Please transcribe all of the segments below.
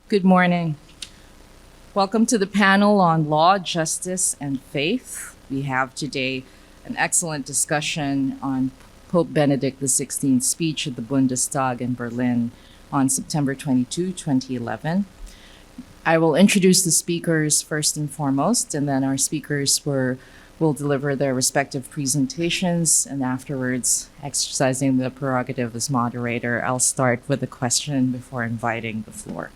Good morning. Welcome to the panel on law, justice, and faith. We have today an excellent discussion on Pope Benedict XVI's speech at the Bundestag in Berlin on September 22, 2011. I will introduce the speakers first and foremost, and then our speakers will deliver their respective presentations, and afterwards, exercising the prerogative as moderator, I'll start with a question before inviting the floor.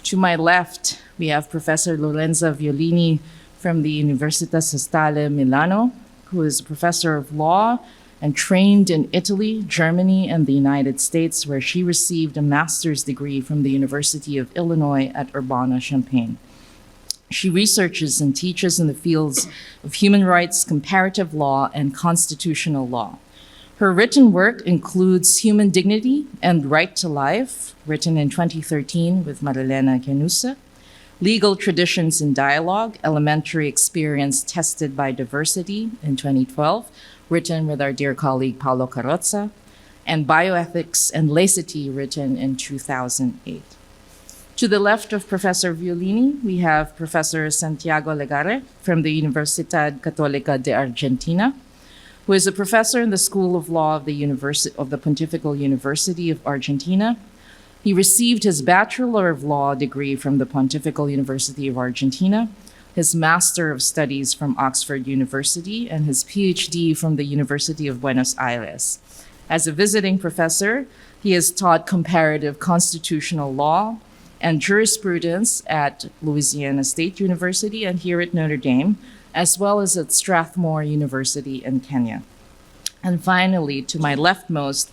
To my left, we have Professor Lorenza Violini from the Università Statale Milano, who is a professor of law and trained in Italy, Germany, and the United States, where she received a master's degree from the University of Illinois at Urbana-Champaign. She researches and teaches in the fields of human rights, comparative law, and constitutional law. Her written work includes Human Dignity and Right to Life, written in 2013 with Marilena Canusa, Legal Traditions in Dialogue, Elementary Experience Tested by Diversity in 2012, written with our dear colleague Paolo Carrozza, and Bioethics and Laicity, written in 2008. To the left of Professor Violini, we have Professor Santiago Legare from the Universidad Católica de Argentina, who is a professor in the School of Law of the Pontifical University of Argentina. He received his Bachelor of Law degree from the Pontifical University of Argentina, his Master of Studies from Oxford University, and his PhD from the University of Buenos Aires. As a visiting professor, he has taught comparative constitutional law and jurisprudence at Louisiana State University and here at Notre Dame, as well as at Strathmore University in Kenya. And finally, to my leftmost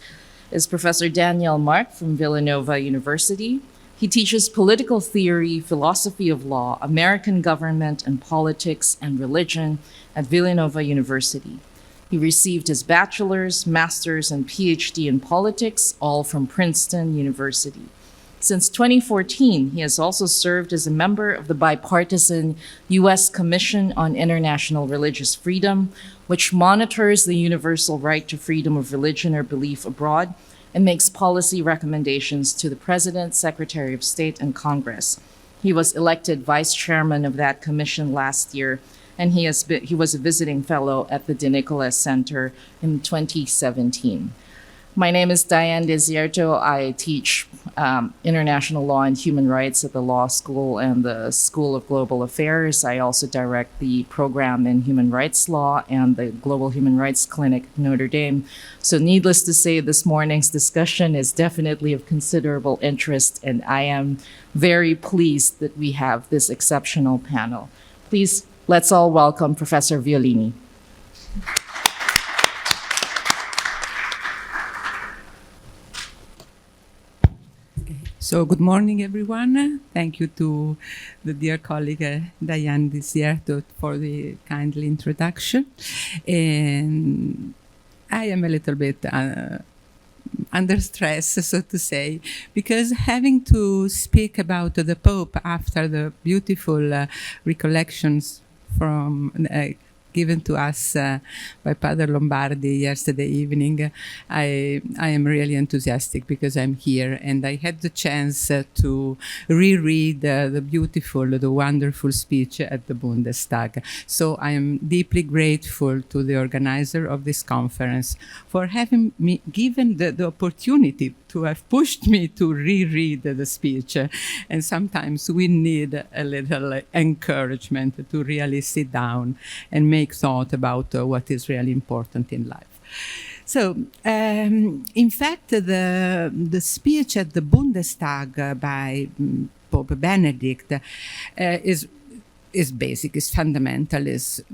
is Professor Daniel Mark from Villanova University. He teaches political theory, philosophy of law, American government and politics, and religion at Villanova University. He received his bachelor's, master's, and PhD in politics, all from Princeton University. Since 2014, he has also served as a member of the bipartisan U.S. Commission on International Religious Freedom, which monitors the universal right to freedom of religion or belief abroad and makes policy recommendations to the President, Secretary of State, and Congress. He was elected vice chairman of that commission last year, and he was a visiting fellow at the De Nicolas Center in 2017. My name is Diane Desierto. I teach international law and human rights at the Law School and the School of Global Affairs. I also direct the program in human rights law and the Global Human Rights Clinic at Notre Dame. So needless to say, this morning's discussion is definitely of considerable interest, and I am very pleased that we have this exceptional panel. Please, let's all welcome Professor Violini. So good morning, everyone. Thank you to the dear colleague Diane Desierto for the kindly introduction. And I am a little bit under stress, so to say, because having to speak about the Pope after the beautiful recollections from given to us by Padre Lombardi yesterday evening, I am really enthusiastic because I'm here and I had the chance to reread the beautiful, the wonderful speech at the Bundestag. So I am deeply grateful to the organizer of this conference for having me given the opportunity to have pushed me to reread the speech. And sometimes we need a little encouragement to really sit down and make thought about what is really important in life. So, in fact, the speech at the Bundestag by Pope Benedict is basic, is fundamental, is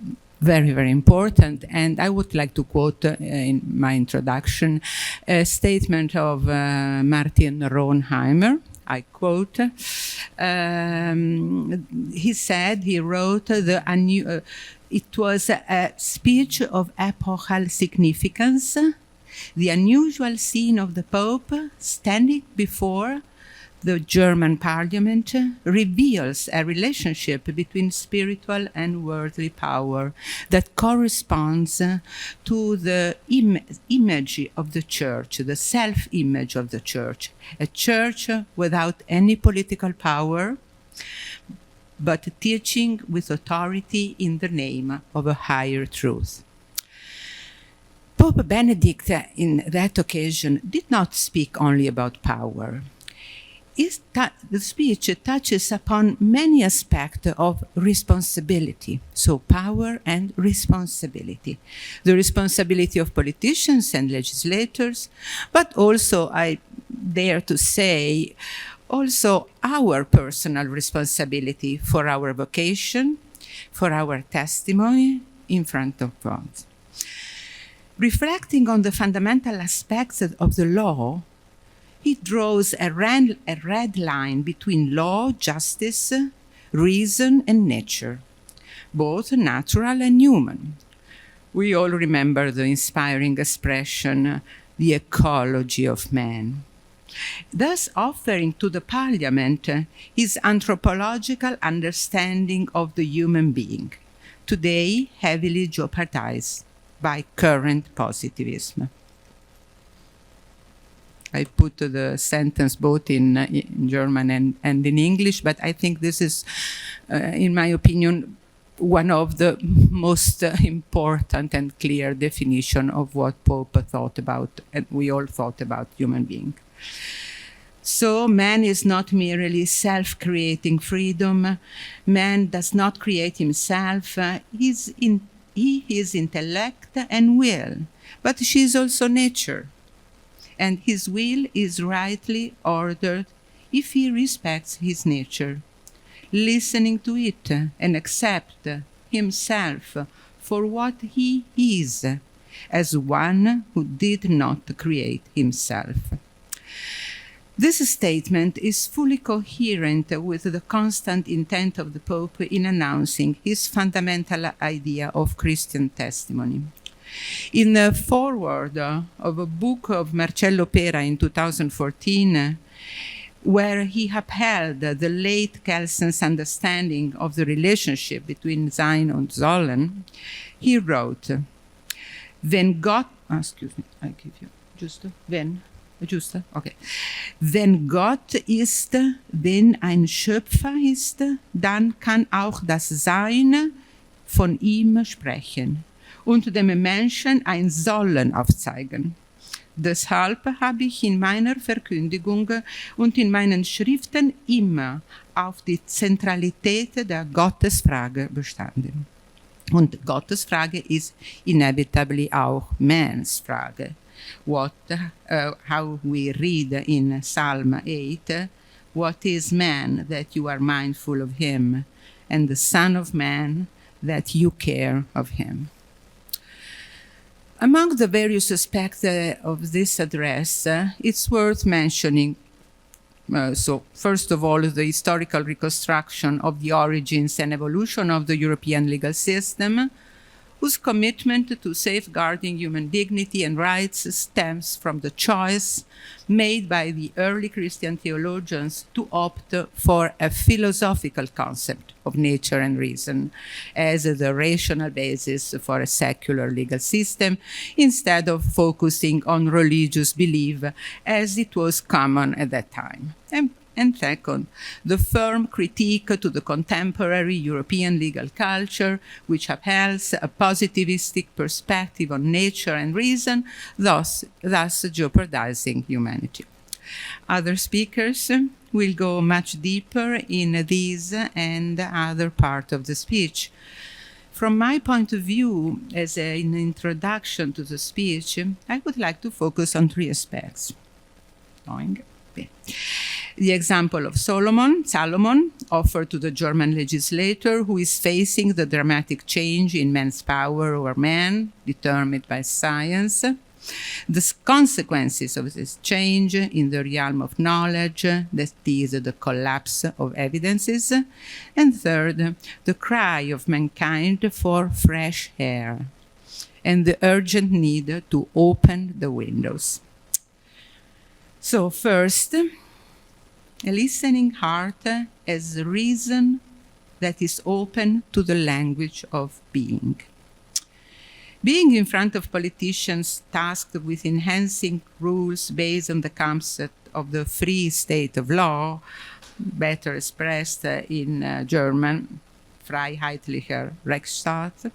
very, very important. And I would like to quote in my introduction a statement of Martin Ronheimer. I quote, he wrote, it was a speech of epochal significance, the unusual scene of the Pope standing before The German parliament reveals a relationship between spiritual and worldly power that corresponds to the image of the church, the self-image of the church, a church without any political power, but teaching with authority in the name of a higher truth. Pope Benedict, in that occasion, did not speak only about power. The speech touches upon many aspects of responsibility, so power and responsibility. The responsibility of politicians and legislators, but also, I dare to say, also our personal responsibility for our vocation, for our testimony in front of God. Reflecting on the fundamental aspects of the law, he draws a red line between law, justice, reason, and nature, both natural and human. We all remember the inspiring expression, the ecology of man, thus offering to the parliament his anthropological understanding of the human being, today heavily jeopardized by current positivism. I put the sentence both in German and in English, but I think this is, in my opinion, one of the most important and clear definition of what Pope thought about, and we all thought about human being. So man is not merely self-creating freedom. Man does not create himself. He is intellect and will, but she is also nature. And his will is rightly ordered if he respects his nature, listening to it and accept himself for what he is, as one who did not create himself. This statement is fully coherent with the constant intent of the Pope in announcing his fundamental idea of Christian testimony. In the foreword of a book of Marcello Pera in 2014, where he upheld the late Kelsen's understanding of the relationship between Sein and Sollen, he wrote, Wenn Gott, I give you, okay. Wenn Gott ist, wenn ein Schöpfer ist, dann kann auch das Sein von ihm sprechen und dem Menschen ein Sollen aufzeigen. Deshalb habe ich in meiner Verkündigung und in meinen Schriften immer auf die Zentralität der Gottesfrage bestanden. Und Gottesfrage ist inevitably auch Mannsfrage. How we read in Psalm 8, what is man that you are mindful of him, and the Son of Man that you care of him. Among the various aspects of this address, it's worth mentioning, so first of all, the historical reconstruction of the origins and evolution of the European legal system, whose commitment to safeguarding human dignity and rights stems from the choice made by the early Christian theologians to opt for a philosophical concept of nature and reason as the rational basis for a secular legal system, instead of focusing on religious belief as it was common at that time. And second, the firm critique to the contemporary European legal culture, which upholds a positivistic perspective on nature and reason, thus jeopardizing humanity. Other speakers will go much deeper in these and other parts of the speech. From my point of view, as an introduction to the speech, I would like to focus on three aspects. The example of Solomon, offered to the German legislator who is facing the dramatic change in man's power over man, determined by science, the consequences of this change in the realm of knowledge, that is, the collapse of evidences, and third, the cry of mankind for fresh air, and the urgent need to open the windows. So first, A listening heart as a reason that is open to the language of being. Being in front of politicians tasked with enhancing rules based on the concept of the free state of law, better expressed in German, Freiheitlicher Rechtsstaat,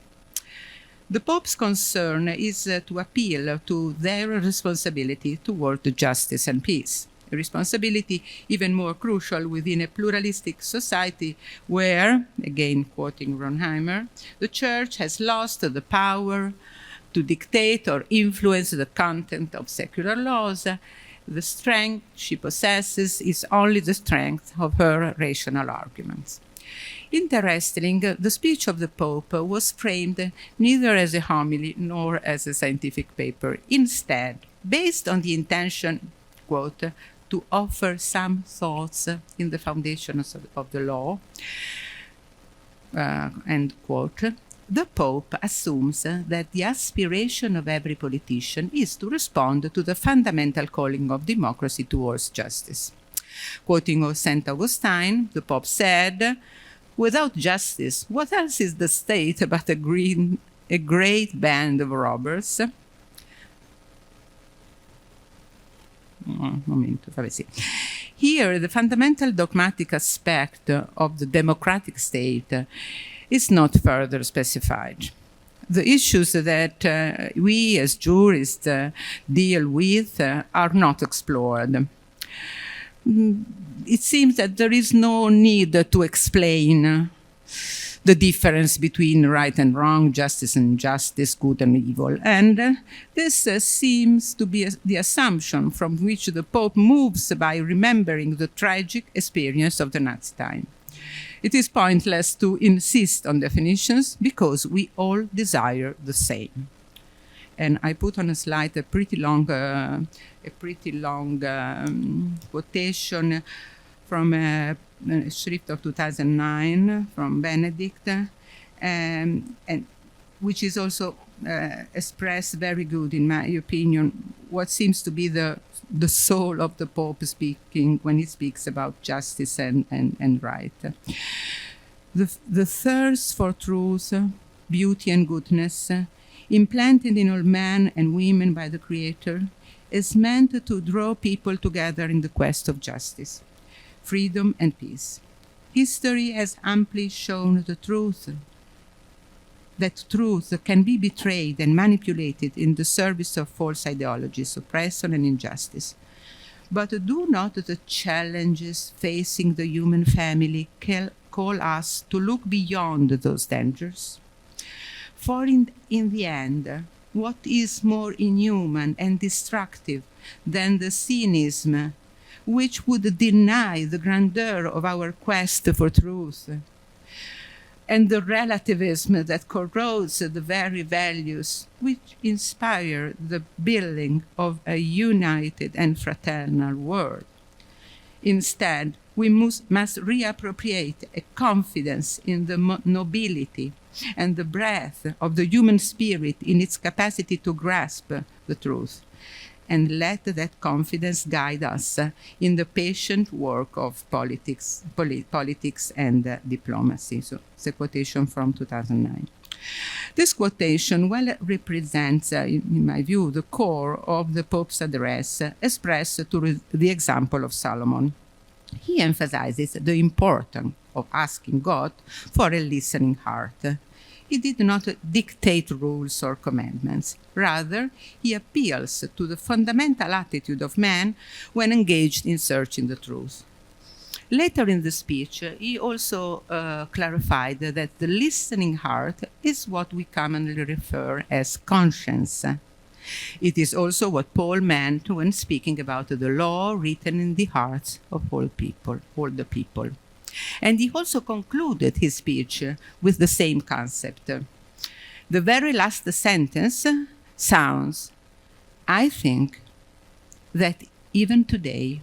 the Pope's concern is to appeal to their responsibility toward justice and peace. A responsibility even more crucial within a pluralistic society where, again quoting Ronheimer, the Church has lost the power to dictate or influence the content of secular laws. The strength she possesses is only the strength of her rational arguments. Interestingly, the speech of the Pope was framed neither as a homily nor as a scientific paper. Instead, based on the intention, quote, to offer some thoughts in the foundations of the law, end quote, the Pope assumes that the aspiration of every politician is to respond to the fundamental calling of democracy towards justice. Quoting St. Augustine, the Pope said, "Without justice, what else is the state but a great band of robbers?" Here, the fundamental dogmatic aspect of the democratic state is not further specified. The issues that we as jurists deal with are not explored. It seems that there is no need to explain the difference between right and wrong, justice and injustice, good and evil. And this seems to be the assumption from which the Pope moves by remembering the tragic experience of the Nazi time. It is pointless to insist on definitions because we all desire the same. And I put on a slide a pretty long quotation from a script of 2009 from Benedict, and which is also expressed very good, in my opinion, what seems to be the soul of the Pope speaking when he speaks about justice and right. The thirst for truth, beauty and goodness, implanted in all men and women by the Creator, is meant to draw people together in the quest of justice, freedom and peace. History has amply shown the truth, that truth can be betrayed and manipulated in the service of false ideologies, oppression and injustice. But do not the challenges facing the human family call us to look beyond those dangers? For in the end, what is more inhuman and destructive than the cynicism which would deny the grandeur of our quest for truth, and the relativism that corrodes the very values which inspire the building of a united and fraternal world? Instead, we must reappropriate a confidence in the nobility and the breadth of the human spirit in its capacity to grasp the truth, and let that confidence guide us in the patient work of politics and diplomacy. So it's a quotation from 2009. This quotation well represents, in my view, the core of the Pope's address, expressed through the example of Solomon. He emphasizes the importance of asking God for a listening heart. He did not dictate rules or commandments. Rather, he appeals to the fundamental attitude of man when engaged in searching the truth. Later in the speech, he also clarified that the listening heart is what we commonly refer as conscience. It is also what Paul meant when speaking about the law written in the hearts of all the people. And he also concluded his speech with the same concept. The very last sentence sounds, "I think that even today,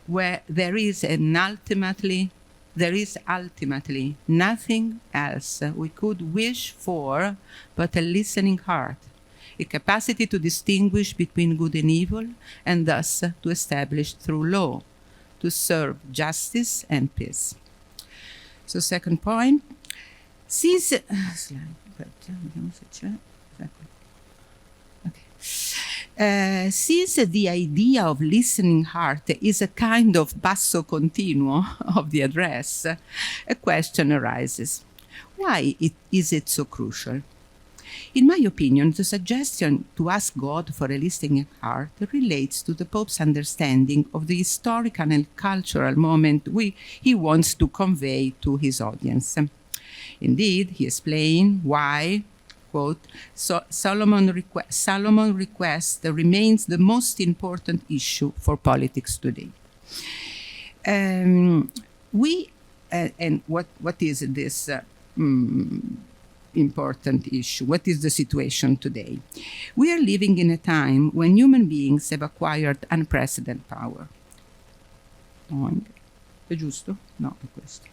where there is ultimately nothing else we could wish for but a listening heart, a capacity to distinguish between good and evil, and thus to establish through law to serve justice and peace. So second point, since since the idea of listening heart is a kind of basso continuo of the address, a question arises. Why is it so crucial? In my opinion, the suggestion to ask God for a listening heart relates to the Pope's understanding of the historical and cultural moment he wants to convey to his audience. Indeed, he explained why, quote, Solomon request remains the most important issue for politics today. And what is this important issue? What is the situation today? We are living in a time when human beings have acquired unprecedented power. È giusto? No, è questo.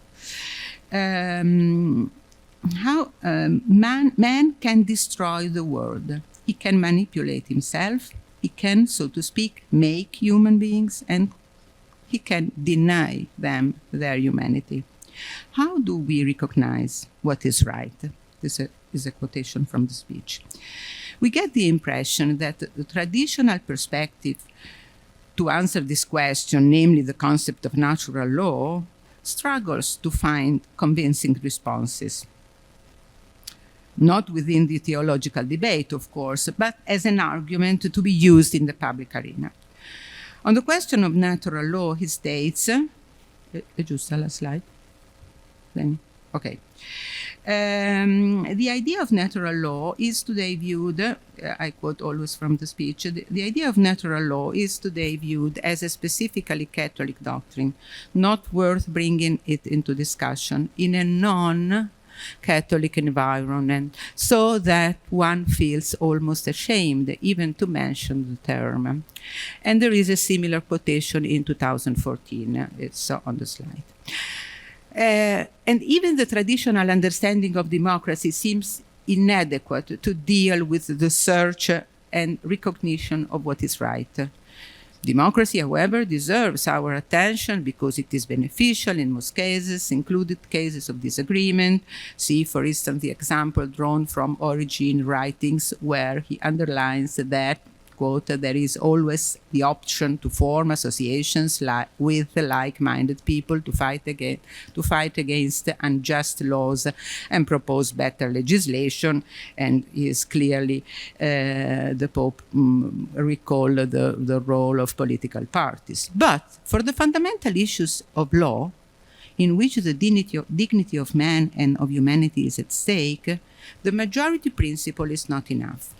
Man can destroy the world. He can manipulate himself. He can, so to speak, make human beings, and he can deny them their humanity. How do we recognize what is right? This is a quotation from the speech. We get the impression that the traditional perspective to answer this question, namely the concept of natural law, struggles to find convincing responses. Not within the theological debate, of course, but as an argument to be used in the public arena. On the question of natural law, he states, è giusta la slide? Okay. The idea of natural law is today viewed, I quote always from the speech, the idea of natural law is today viewed as a specifically Catholic doctrine, not worth bringing it into discussion in a non-Catholic environment, so that one feels almost ashamed even to mention the term. And there is a similar quotation in 2014, it's on the slide. And even the traditional understanding of democracy seems inadequate to deal with the search and recognition of what is right. Democracy, however, deserves our attention because it is beneficial in most cases, included cases of disagreement. See, for instance, the example drawn from Origin writings, where he underlines that, quote, there is always the option to form associations with like-minded people to fight against unjust laws and propose better legislation. And is clearly the Pope recalled the role of political parties. But for the fundamental issues of law, in which the dignity of man and of humanity is at stake, the majority principle is not enough.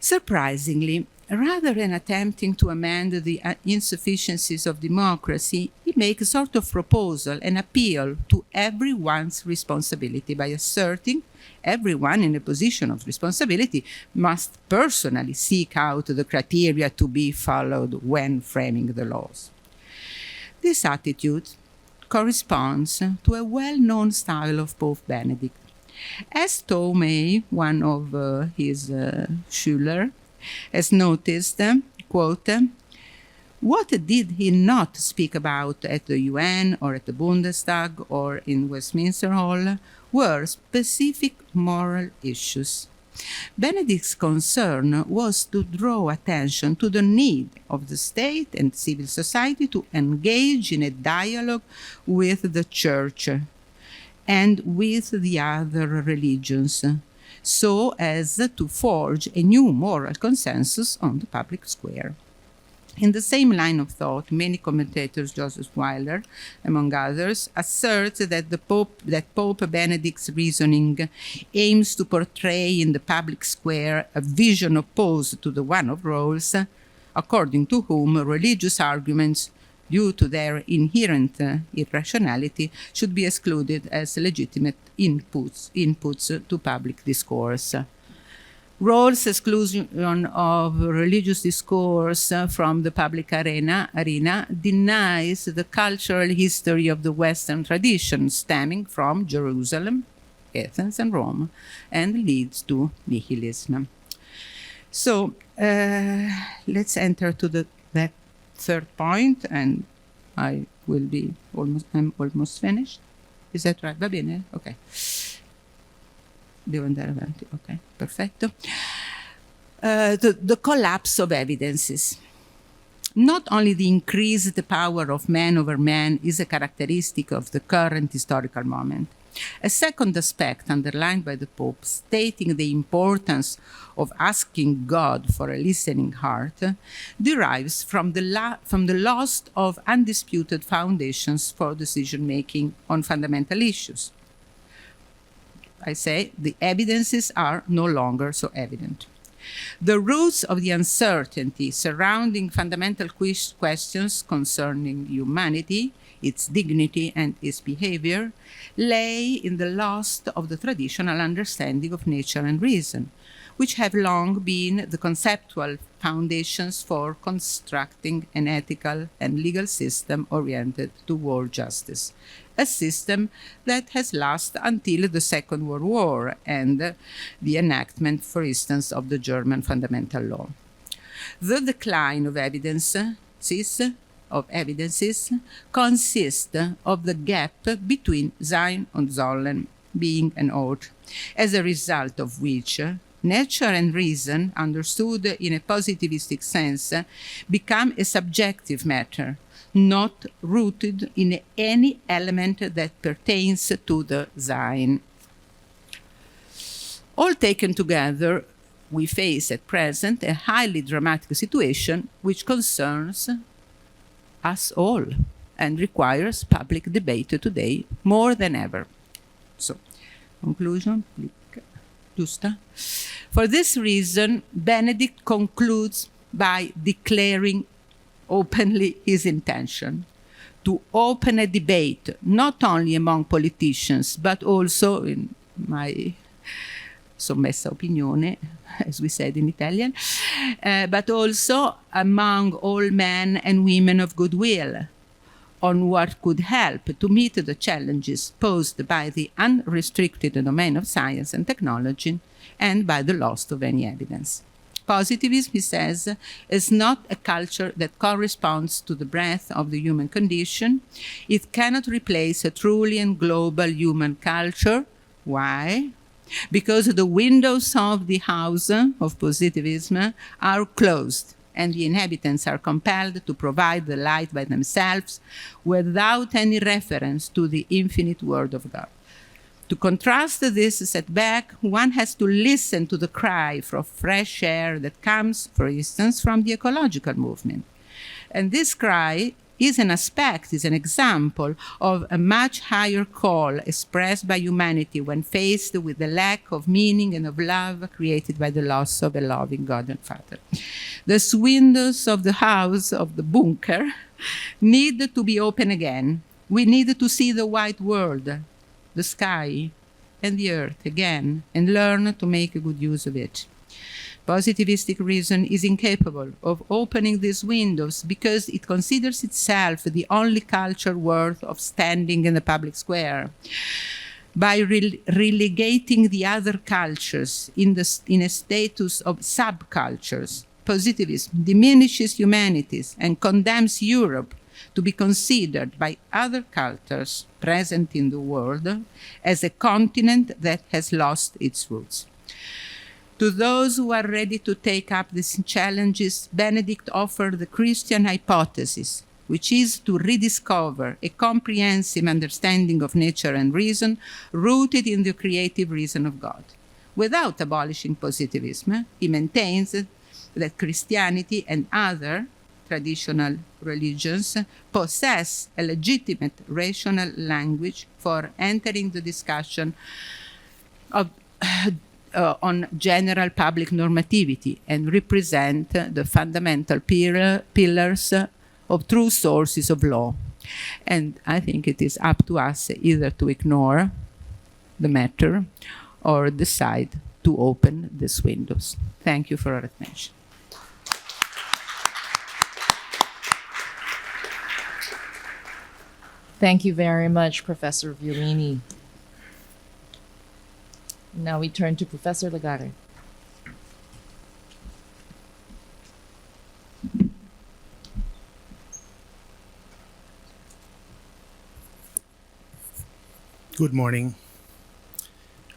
Surprisingly, rather than attempting to amend the insufficiencies of democracy, he makes a sort of proposal, an appeal to everyone's responsibility by asserting everyone in a position of responsibility must personally seek out the criteria to be followed when framing the laws. This attitude corresponds to a well-known style of Pope Benedict. As Tomei, one of his Schüler, has noticed, quote, what did he not speak about at the UN or at the Bundestag or in Westminster Hall were specific moral issues. Benedict's concern was to draw attention to the need of the state and civil society to engage in a dialogue with the Church and with the other religions, so as to forge a new moral consensus on the public square. In the same line of thought, many commentators, Joseph Weiler, among others, assert that Pope Benedict's reasoning aims to portray in the public square a vision opposed to the one of Rawls, according to whom religious arguments, due to their inherent irrationality, should be excluded as legitimate inputs to public discourse. Rawls' exclusion of religious discourse from the public arena denies the cultural history of the Western tradition stemming from Jerusalem, Athens, and Rome, and leads to nihilism. So let's enter to that third point, and I'm almost finished. Is that right? Va bene? Ok. Devo andare avanti. Ok, perfetto. The collapse of evidences. Not only the increased power of man over man is a characteristic of the current historical moment. A second aspect underlined by the Pope, stating the importance of asking God for a listening heart, derives from the loss of undisputed foundations for decision-making on fundamental issues. I say the evidences are no longer so evident. The roots of the uncertainty surrounding fundamental questions concerning humanity, its dignity and its behavior, lay in the loss of the traditional understanding of nature and reason, which have long been the conceptual foundations for constructing an ethical and legal system oriented toward justice, a system that has lasted until the Second World War and the enactment, for instance, of the German fundamental law. The decline of evidences consists of the gap between Sein and Sollen, being and ought, as a result of which nature and reason, understood in a positivistic sense, become a subjective matter, not rooted in any element that pertains to the Sein. All taken together, we face at present a highly dramatic situation which concerns us all and requires public debate today more than ever. So, conclusion, giusta? For this reason, Benedict concludes by declaring openly his intention to open a debate not only among politicians but also, in my sommessa opinione, as we said in Italian, but also among all men and women of goodwill on what could help to meet the challenges posed by the unrestricted domain of science and technology and by the loss of any evidence. Positivism, he says, is not a culture that corresponds to the breadth of the human condition. It cannot replace a truly and global human culture. Why? Because the windows of the house of positivism are closed and the inhabitants are compelled to provide the light by themselves without any reference to the infinite word of God. To contrast this setback, one has to listen to the cry for fresh air that comes, for instance, from the ecological movement. And this cry is an aspect, is an example of a much higher call expressed by humanity when faced with the lack of meaning and of love created by the loss of a loving God and Father. The windows of the house, of the bunker, need to be open again. We need to see the white world, the sky, and the earth again, and learn to make a good use of it. Positivistic reason is incapable of opening these windows because it considers itself the only culture worth of standing in the public square. By relegating the other cultures in a status of subcultures, positivism diminishes humanities and condemns Europe to be considered by other cultures present in the world as a continent that has lost its roots. To those who are ready to take up these challenges, Benedict offered the Christian hypothesis, which is to rediscover a comprehensive understanding of nature and reason rooted in the creative reason of God. Without abolishing positivism, he maintains that Christianity and other traditional religions possess a legitimate rational language for entering the discussion of on general public normativity and represent the fundamental pillars of true sources of law. And I think it is up to us either to ignore the matter or decide to open these windows. Thank you for your attention. Thank you very much, Professor Violini. Now we turn to Professor Legare. Good morning.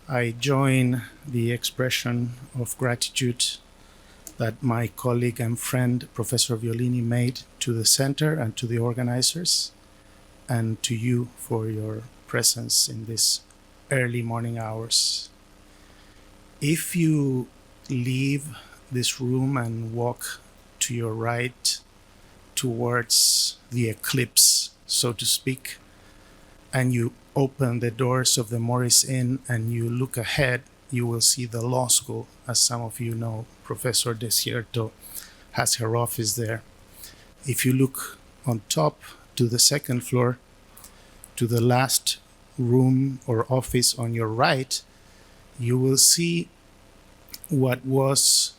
I join the expression of gratitude that my colleague and friend, Professor Violini, made to the center and to the organizers, and to you for your presence in these early morning hours. If you leave this room and walk to your right towards the eclipse, so to speak, and you open the doors of the Morris Inn and you look ahead, you will see the law school. As some of you know, Professor Desierto has her office there. If you look on top to the second floor, to the last room or office on your right, you will see what was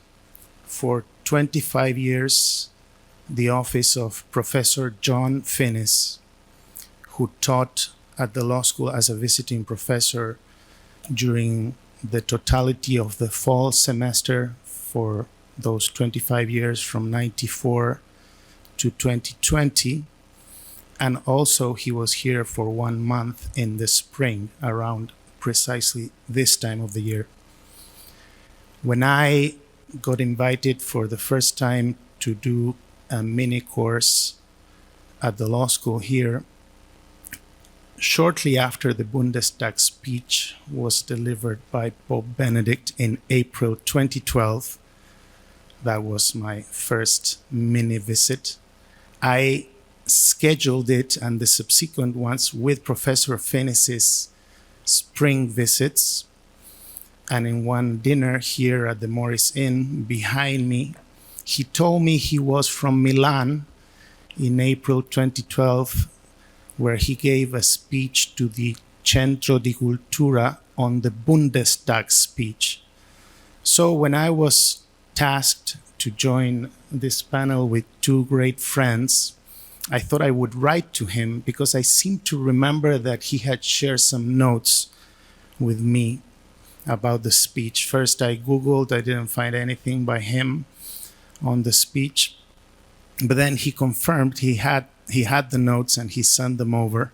for 25 years the office of Professor John Finnis, who taught at the law school as a visiting professor during the totality of the fall semester for those 25 years from 94 to 2020. And also he was here for 1 month in the spring around precisely this time of the year. When I got invited for the first time to do a mini course at the law school here, shortly after the Bundestag speech was delivered by Pope Benedict in April 2012, that was my first mini visit, I scheduled it and the subsequent ones with Professor Finnis's spring visits. And in one dinner here at the Morris Inn behind me, he told me he was from Milan in April 2012, where he gave a speech to the Centro di Cultura on the Bundestag speech. So when I was tasked to join this panel with two great friends, I thought I would write to him because I seem to remember that he had shared some notes with me about the speech. First I Googled, I didn't find anything by him on the speech, but then he confirmed he had the notes and he sent them over.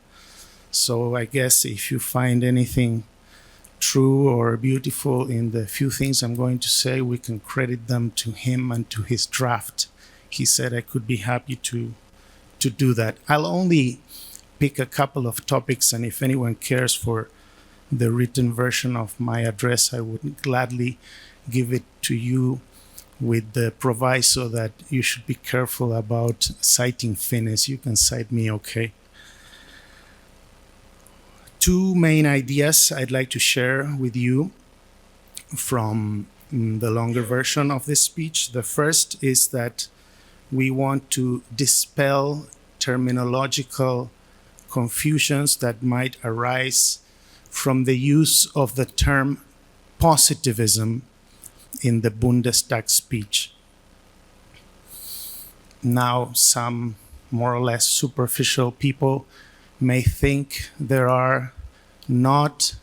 So I guess if you find anything true or beautiful in the few things I'm going to say, we can credit them to him and to his draft. He said I could be happy to do that. I'll only pick a couple of topics, and if anyone cares for the written version of my address, I would gladly give it to you, with the proviso that you should be careful about citing Finnis. You can cite me, okay? Two main ideas I'd like to share with you from the longer version of this speech. The first is that we want to dispel terminological confusions that might arise from the use of the term positivism in the Bundestag speech. Now, some more or less superficial people may think there are not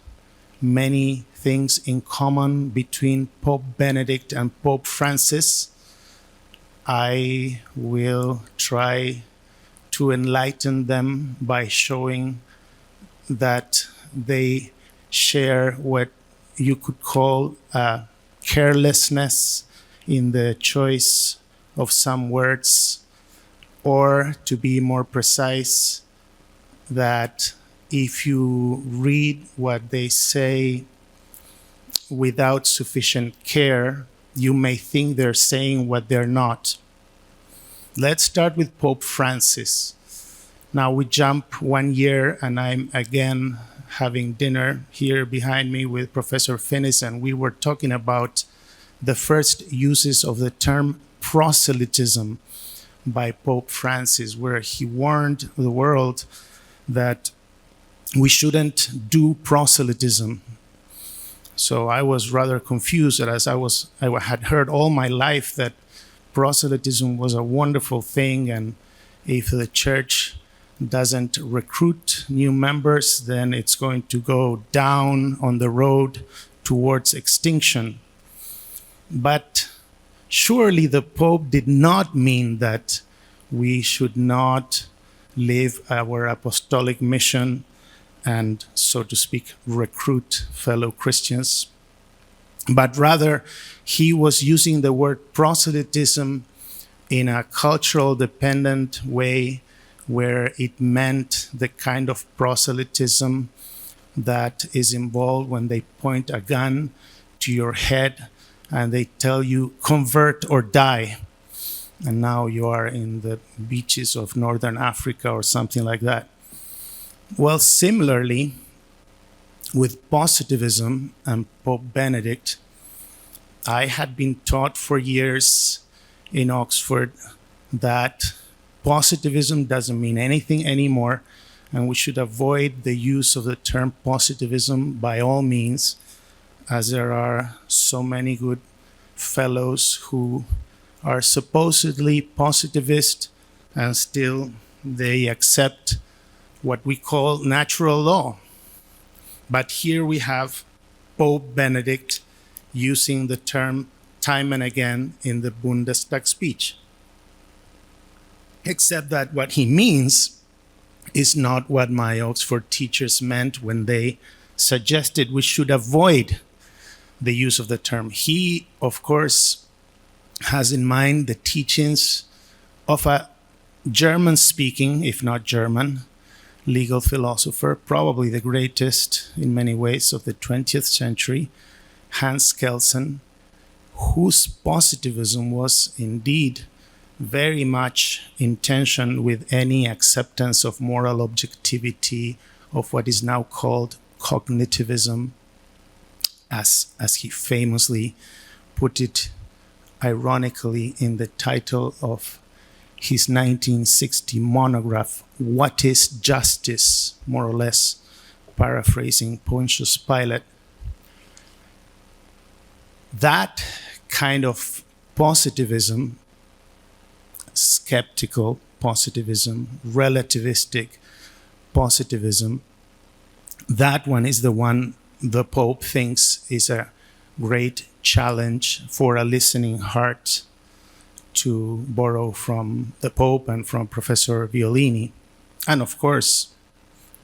many things in common between Pope Benedict and Pope Francis. I will try to enlighten them by showing that they share what you could call a carelessness in the choice of some words, or to be more precise, that if you read what they say without sufficient care, you may think they're saying what they're not. Let's start with Pope Francis. Now we jump 1 year, and I'm again having dinner here behind me with Professor Finnis, and we were talking about the first uses of the term proselytism by Pope Francis, where he warned the world that we shouldn't do proselytism. So I was rather confused, as I had heard all my life that proselytism was a wonderful thing, and if the church doesn't recruit new members, then it's going to go down on the road towards extinction. But surely the Pope did not mean that we should not live our apostolic mission and, so to speak, recruit fellow Christians, but rather he was using the word proselytism in a cultural dependent way, where it meant the kind of proselytism that is involved when they point a gun to your head and they tell you, convert or die. And now you are in the beaches of Northern Africa or something like that. Well, similarly, with positivism and Pope Benedict, I had been taught for years in Oxford that positivism doesn't mean anything anymore, and we should avoid the use of the term positivism by all means, as there are so many good fellows who are supposedly positivist and still they accept what we call natural law. But here we have Pope Benedict using the term time and again in the Bundestag speech. Except that what he means is not what my Oxford teachers meant when they suggested we should avoid the use of the term. He, of course, has in mind the teachings of a German-speaking, if not German, legal philosopher, probably the greatest in many ways of the 20th century, Hans Kelsen, whose positivism was indeed very much in tension with any acceptance of moral objectivity, of what is now called cognitivism, as he famously put it ironically in the title of his 1960 monograph, What is Justice? More or less paraphrasing Pontius Pilate. That kind of positivism, skeptical positivism, relativistic positivism, that one is the one the Pope thinks is a great challenge for a listening heart, to borrow from the Pope and from Professor Violini. And of course,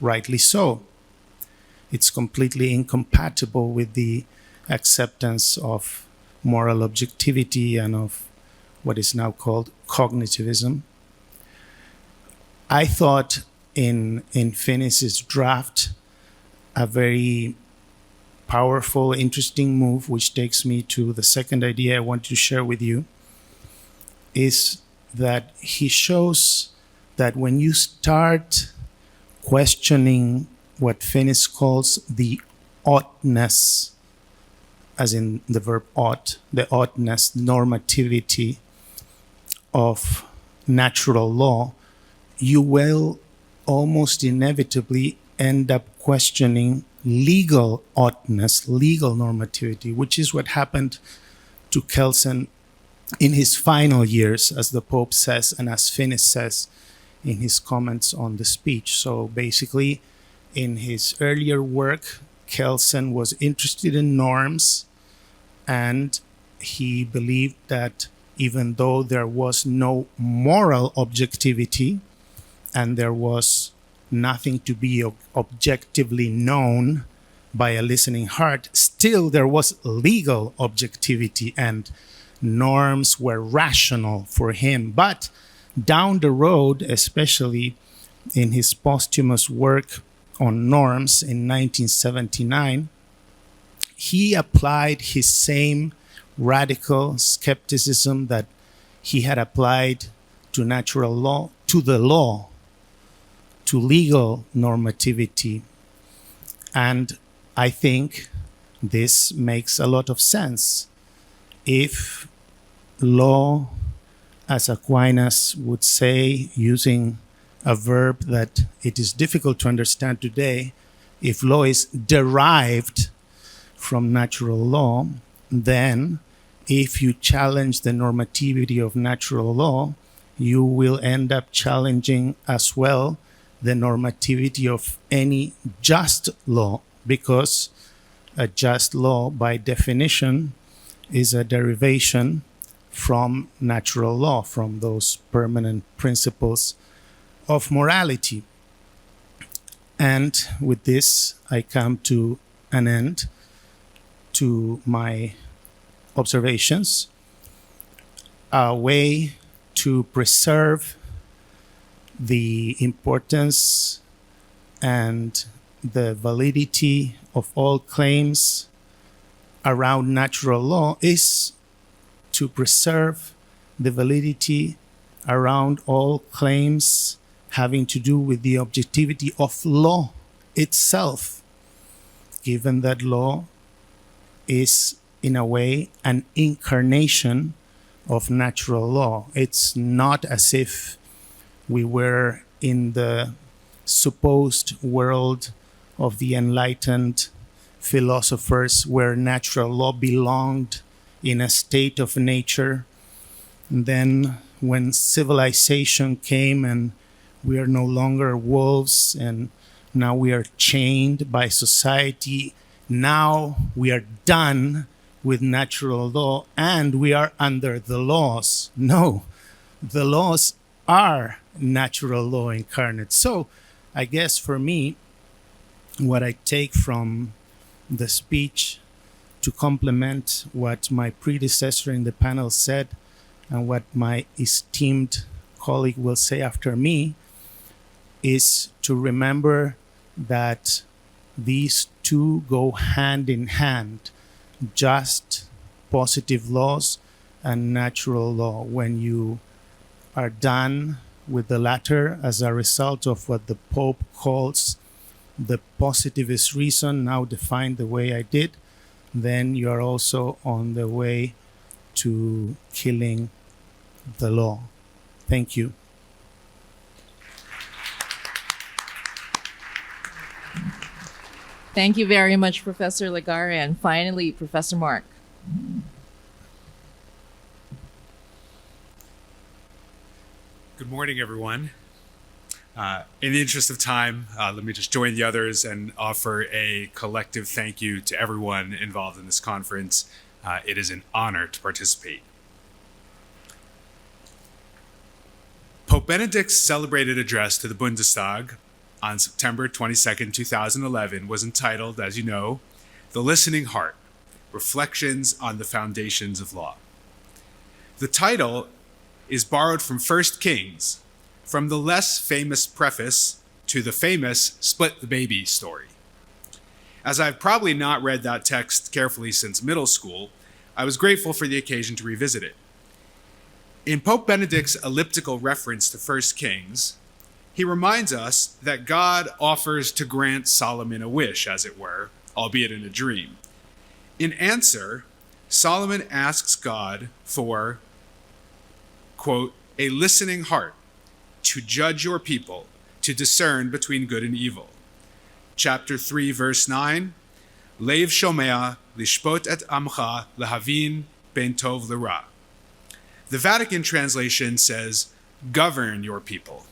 rightly so. It's completely incompatible with the acceptance of moral objectivity and of what is now called cognitivism. I thought in Finis's draft a very powerful, interesting move, which takes me to the second idea I want to share with you, is that he shows that when you start questioning what Finis calls the oughtness, as in the verb ought, the oughtness, normativity of natural law, you will almost inevitably end up questioning legal oughtness, legal normativity, which is what happened to Kelsen in his final years, as the Pope says, and as Finis says in his comments on the speech. So basically, in his earlier work, Kelsen was interested in norms, and he believed that even though there was no moral objectivity and there was nothing to be objectively known by a listening heart, still there was legal objectivity and norms were rational for him. But down the road, especially in his posthumous work on norms in 1979, he applied his same radical skepticism that he had applied to natural law, to the law, to legal normativity. And I think this makes a lot of sense. If law, as Aquinas would say, using a verb that it is difficult to understand today, if law is derived from natural law, then if you challenge the normativity of natural law, you will end up challenging as well the normativity of any just law, because a just law, by definition, is a derivation from natural law, from those permanent principles of morality. And And with this, I come to an end to my observations. A way to preserve the importance and the validity of all claims around natural law is to preserve the validity around all claims having to do with the objectivity of law itself, given that law is, in a way, an incarnation of natural law. It's not as if we were in the supposed world of the enlightened philosophers where natural law belonged in a state of nature. And then when civilization came and we are no longer wolves and now we are chained by society, now we are done with natural law and we are under the laws. No, the laws are natural law incarnate. So I guess for me, what I take from the speech to complement what my predecessor in the panel said and what my esteemed colleague will say after me is to remember that these two go hand in hand, just positive laws and natural law. When you are done with the latter as a result of what the Pope calls the positivist reason, now defined the way I did, then you are also on the way to killing the law. Thank you. Thank you very much, Professor Legarra. And finally, Professor Mark. Good morning, everyone. In the interest of time, let me just join the others and offer a collective thank you to everyone involved in this conference. It is an honor to participate. Pope Benedict's celebrated address to the Bundestag on September 22nd, 2011 was entitled, as you know, The Listening Heart, Reflections on the Foundations of Law. The title is borrowed from 1 Kings, from the less famous preface to the famous Split the Baby story. As I've probably not read that text carefully since middle school, I was grateful for the occasion to revisit it. In Pope Benedict's elliptical reference to 1 Kings, he reminds us that God offers to grant Solomon a wish, as it were, albeit in a dream. In answer, Solomon asks God for, quote, a listening heart to judge your people, to discern between good and evil. Chapter 3, verse 9, Leiv shomea lishpot et amcha lehavin ben tov l'ra. The Vatican translation says, govern your people.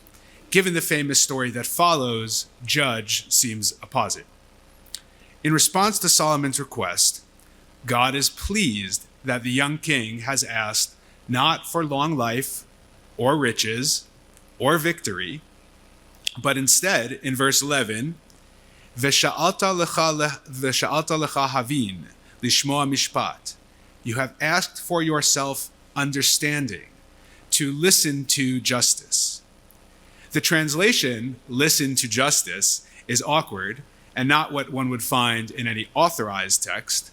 Given the famous story that follows, judge seems apposite. In response to Solomon's request, God is pleased that the young king has asked not for long life or riches or victory, but instead, in verse 11, V'sha'alta lecha havin, lishmoa mishpat. You have asked for yourself understanding, to listen to justice. The translation, listen to justice, is awkward and not what one would find in any authorized text,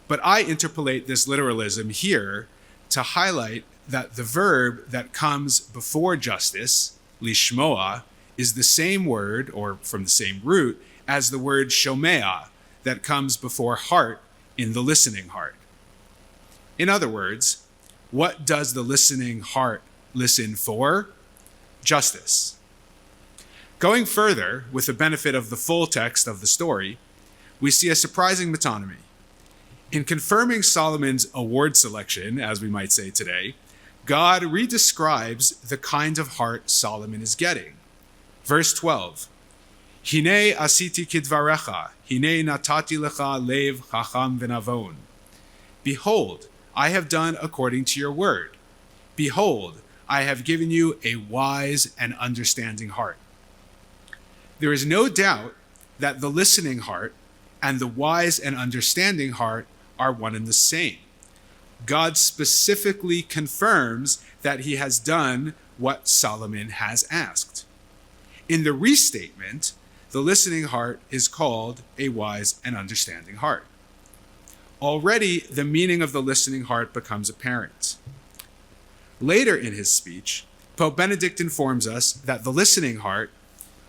but I interpolate this literalism here to highlight that the verb that comes before justice, lishmoa, is the same word, or from the same root, as the word shomea that comes before heart in the listening heart. In other words, what does the listening heart listen for? Justice. Going further, with the benefit of the full text of the story, we see a surprising metonymy. In confirming Solomon's award selection, as we might say today, God redescribes the kind of heart Solomon is getting. Verse 12, Hine asiti kidvarecha, hine natati lecha lev chacham v'navon. Behold, I have done according to your word. Behold, I have given you a wise and understanding heart. There is no doubt that the listening heart and the wise and understanding heart are one and the same. God specifically confirms that he has done what Solomon has asked. In the restatement, the listening heart is called a wise and understanding heart. Already, the meaning of the listening heart becomes apparent. Later in his speech, Pope Benedict informs us that the listening heart,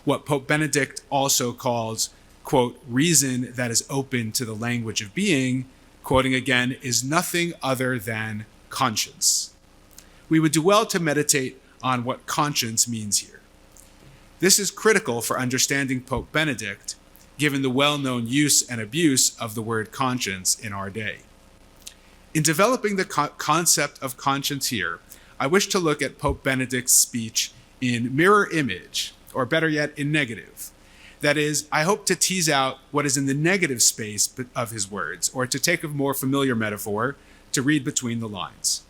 what Pope Benedict also calls, quote, reason that is open to the language of being, quoting again, is nothing other than conscience. We would do well to meditate on what conscience means here. This is critical for understanding Pope Benedict, given the well-known use and abuse of the word conscience in our day. In developing the concept of conscience here, I wish to look at Pope Benedict's speech in mirror image, or better yet, in negative. That is, I hope to tease out what is in the negative space of his words, or to take a more familiar metaphor, to read between the lines.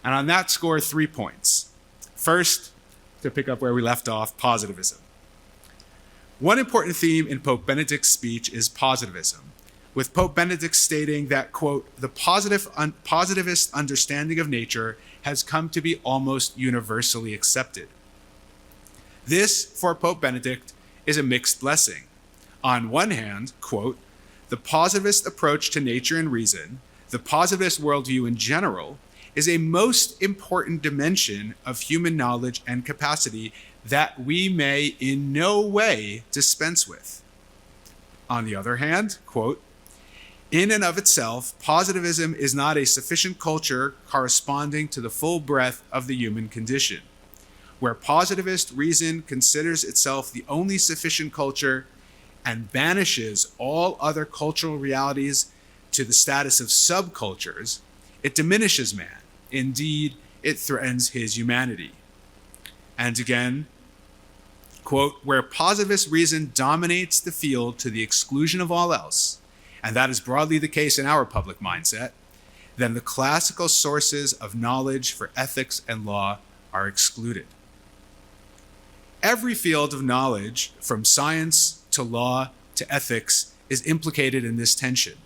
And on that score, 3 points. First, to pick up where we left off, positivism. One important theme in Pope Benedict's speech is positivism, with Pope Benedict stating that, quote, the positivist understanding of nature has come to be almost universally accepted. This, for Pope Benedict, is a mixed blessing. On one hand, quote, the positivist approach to nature and reason, the positivist worldview in general, is a most important dimension of human knowledge and capacity that we may in no way dispense with. On the other hand, quote, in and of itself, positivism is not a sufficient culture corresponding to the full breadth of the human condition. Where positivist reason considers itself the only sufficient culture and banishes all other cultural realities to the status of subcultures, it diminishes man. Indeed, it threatens his humanity. And again, quote, where positivist reason dominates the field to the exclusion of all else, and that is broadly the case in our public mindset, then the classical sources of knowledge for ethics and law are excluded. Every field of knowledge, from science to law to ethics, is implicated in this tension.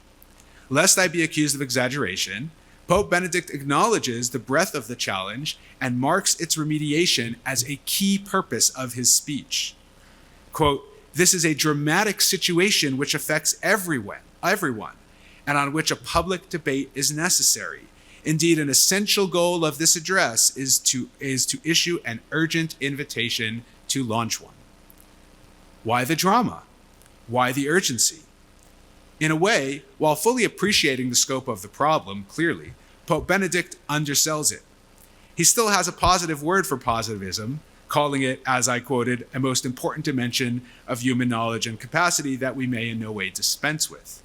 Lest I be accused of exaggeration, Pope Benedict acknowledges the breadth of the challenge and marks its remediation as a key purpose of his speech. Quote, this is a dramatic situation which affects everyone, and on which a public debate is necessary. Indeed, an essential goal of this address is to issue an urgent invitation to launch one. Why the drama? Why the urgency? In a way, while fully appreciating the scope of the problem, clearly, Pope Benedict undersells it. He still has a positive word for positivism, calling it, as I quoted, a most important dimension of human knowledge and capacity that we may in no way dispense with.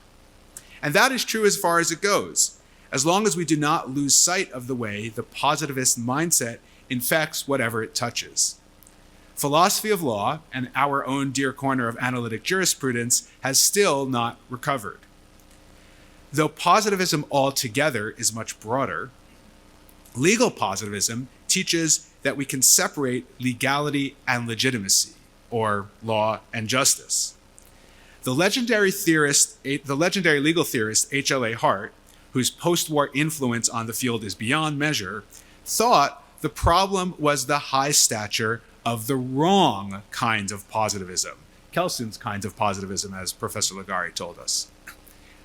And that is true as far as it goes, as long as we do not lose sight of the way the positivist mindset infects whatever it touches. Philosophy of law and our own dear corner of analytic jurisprudence has still not recovered. Though positivism altogether is much broader, legal positivism teaches that we can separate legality and legitimacy, or law and justice. The legendary legal theorist H.L.A. Hart, whose post-war influence on the field is beyond measure, thought the problem was the high stature of the wrong kind of positivism, Kelson's kind of positivism, as Professor Ligari told us.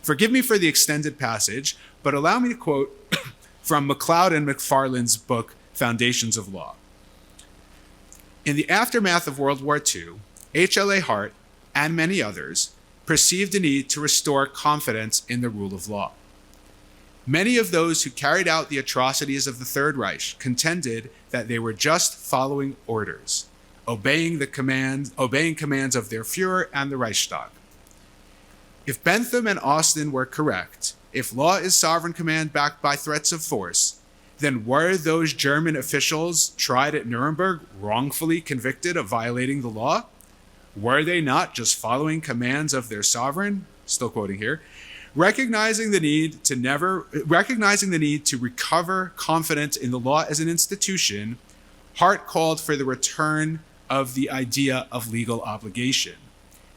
Forgive me for the extended passage, but allow me to quote from MacLeod and McFarlane's book, Foundations of Law. In the aftermath of World War II, H.L.A. Hart and many others perceived a need to restore confidence in the rule of law. Many of those who carried out the atrocities of the Third Reich contended that they were just following orders, obeying commands of their Führer and the Reichstag. If Bentham and Austin were correct, if law is sovereign command backed by threats of force, then were those German officials tried at Nuremberg wrongfully convicted of violating the law? Were they not just following commands of their sovereign? Still quoting here. Recognizing the need to recover confidence in the law as an institution, Hart called for the return of the idea of legal obligation.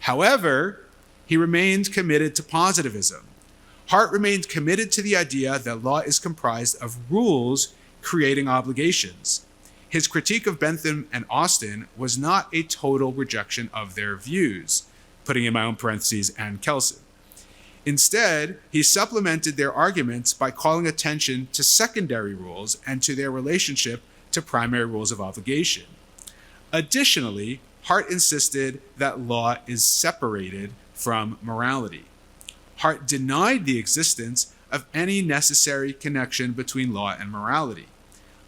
However, he remained committed to positivism. Hart remained committed to the idea that law is comprised of rules creating obligations. His critique of Bentham and Austin was not a total rejection of their views, putting in my own parentheses and Kelsen. Instead, he supplemented their arguments by calling attention to secondary rules and to their relationship to primary rules of obligation. Additionally, Hart insisted that law is separated from morality. Hart denied the existence of any necessary connection between law and morality.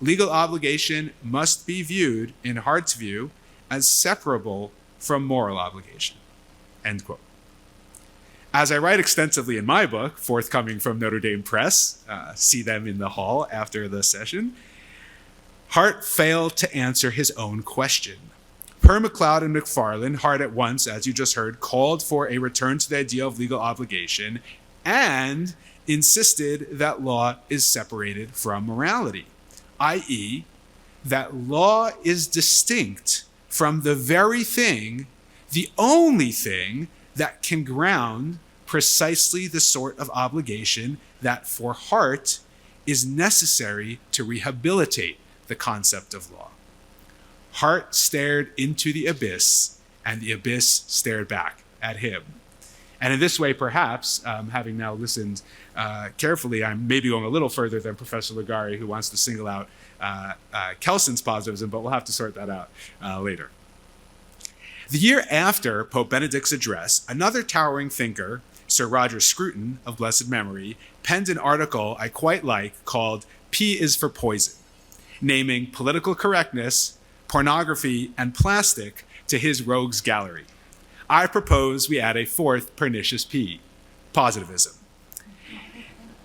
Legal obligation must be viewed, in Hart's view, as separable from moral obligation. End quote. As I write extensively in my book, forthcoming from Notre Dame Press, see them in the hall after the session, Hart failed to answer his own question. Per MacLeod and McFarlane, Hart at once, as you just heard, called for a return to the idea of legal obligation and insisted that law is separated from morality, i.e., that law is distinct from the very thing, the only thing, that can ground precisely the sort of obligation that, for Hart, is necessary to rehabilitate the concept of law. Hart stared into the abyss, and the abyss stared back at him. And in this way, perhaps, having now listened carefully, I'm maybe going a little further than Professor Ligari, who wants to single out Kelsen's positivism, but we'll have to sort that out later. The year after Pope Benedict's address, another towering thinker, Sir Roger Scruton of blessed memory, penned an article I quite like called P is for Poison, naming political correctness, pornography, and plastic to his rogues gallery. I propose we add a fourth pernicious P, positivism.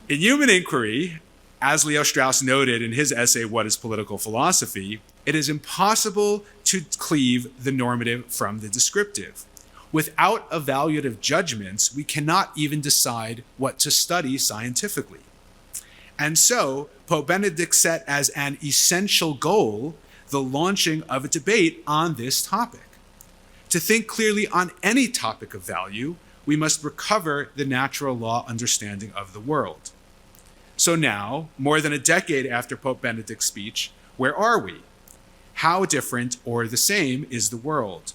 In Human Inquiry, as Leo Strauss noted in his essay, What is Political Philosophy?, it is impossible to cleave the normative from the descriptive. Without evaluative judgments, we cannot even decide what to study scientifically. And so, Pope Benedict set as an essential goal the launching of a debate on this topic. To think clearly on any topic of value, we must recover the natural law understanding of the world. So now, more than a decade after Pope Benedict's speech, where are we? How different or the same is the world?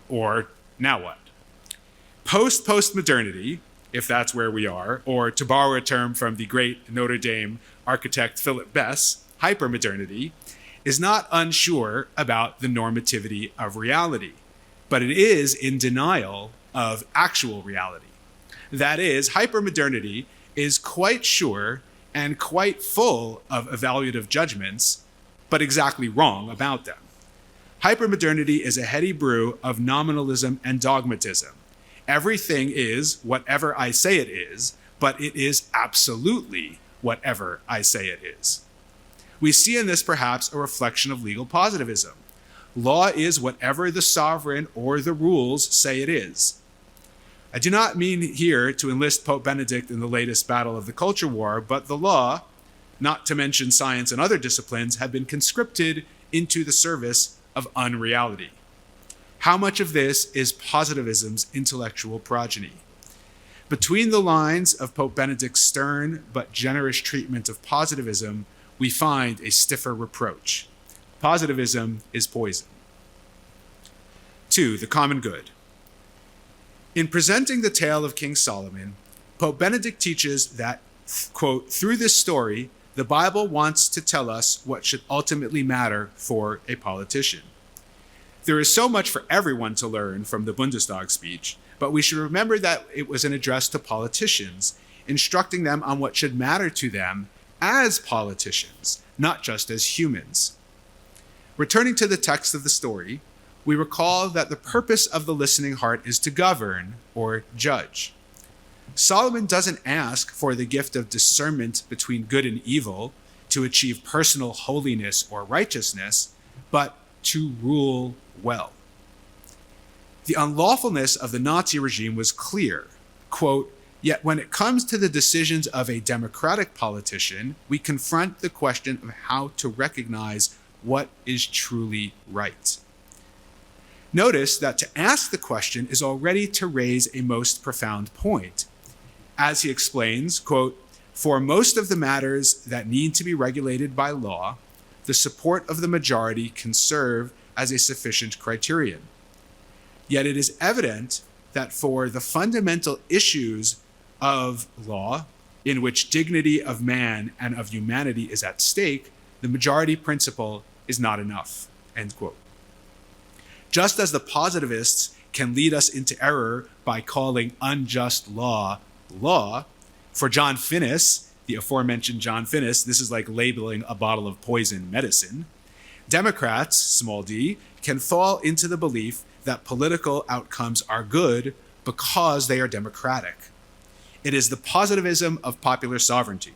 Or now what? Post-postmodernity, if that's where we are, or to borrow a term from the great Notre Dame architect Philip Bess, hypermodernity, is not unsure about the normativity of reality, but it is in denial of actual reality. That is, hypermodernity is quite sure and quite full of evaluative judgments, but exactly wrong about them. Hypermodernity is a heady brew of nominalism and dogmatism. Everything is whatever I say it is, but it is absolutely whatever I say it is. We see in this perhaps a reflection of legal positivism. Law is whatever the sovereign or the rules say it is. I do not mean here to enlist Pope Benedict in the latest battle of the culture war, but the law, not to mention science and other disciplines, have been conscripted into the service of unreality. How much of this is positivism's intellectual progeny? Between the lines of Pope Benedict's stern but generous treatment of positivism, we find a stiffer reproach. Positivism is poison. 2. The common good. In presenting the tale of King Solomon, Pope Benedict teaches that, quote, through this story, the Bible wants to tell us what should ultimately matter for a politician. There is so much for everyone to learn from the Bundestag speech, but we should remember that it was an address to politicians, instructing them on what should matter to them as politicians, not just as humans. Returning to the text of the story, we recall that the purpose of the listening heart is to govern or judge. Solomon doesn't ask for the gift of discernment between good and evil to achieve personal holiness or righteousness, but to rule well. The unlawfulness of the Nazi regime was clear. Quote, yet when it comes to the decisions of a democratic politician, we confront the question of how to recognize what is truly right. Notice that to ask the question is already to raise a most profound point. As he explains, quote, "For most of the matters that need to be regulated by law, the support of the majority can serve as a sufficient criterion. Yet it is evident that for the fundamental issues of law, in which dignity of man and of humanity is at stake, the majority principle is not enough," end quote. Just as the positivists can lead us into error by calling unjust law, law, for John Finnis, the aforementioned John Finnis, this is like labeling a bottle of poison medicine. Democrats, small d, can fall into the belief that political outcomes are good because they are democratic. It is the positivism of popular sovereignty.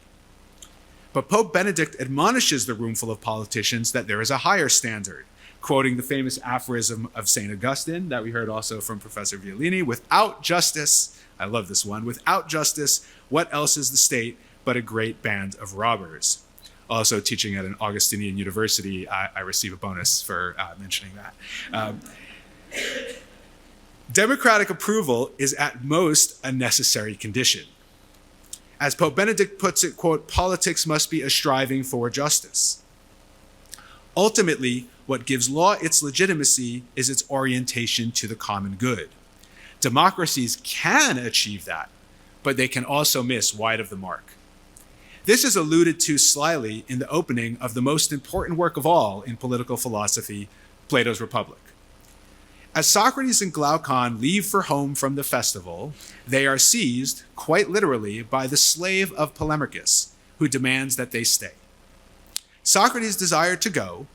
But Pope Benedict admonishes the roomful of politicians that there is a higher standard, quoting the famous aphorism of St. Augustine that we heard also from Professor Violini, "Without justice," I love this one, "without justice, what else is the state but a great band of robbers?" Also teaching at an Augustinian university, I receive a bonus for mentioning that. Democratic approval is at most a necessary condition. As Pope Benedict puts it, quote, "Politics must be a striving for justice." Ultimately, what gives law its legitimacy is its orientation to the common good. Democracies can achieve that, but they can also miss wide of the mark. This is alluded to slyly in the opening of the most important work of all in political philosophy, Plato's Republic. As Socrates and Glaucon leave for home from the festival, they are seized, quite literally, by the slave of Polemarchus, who demands that they stay. Socrates' desire to go,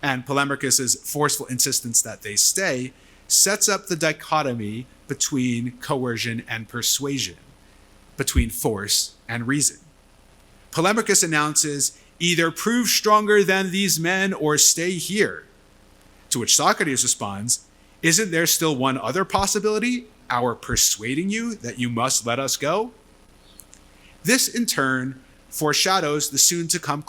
and Polemarchus' forceful insistence that they stay, sets up the dichotomy between coercion and persuasion, between force and reason. Polemarchus announces, "Either prove stronger than these men or stay here." To which Socrates responds, "Isn't there still one other possibility, our persuading you that you must let us go?" This, in turn, foreshadows the soon-to-come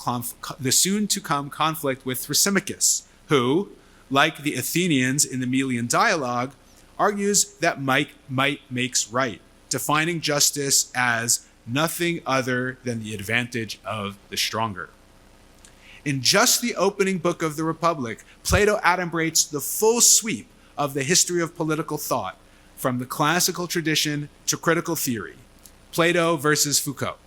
conflict with Thrasymachus, who, like the Athenians in the Melian dialogue, argues that might makes right, defining justice as nothing other than the advantage of the stronger. In just the opening book of the Republic, Plato adumbrates the full sweep of the history of political thought, from the classical tradition to critical theory, Plato versus Foucault.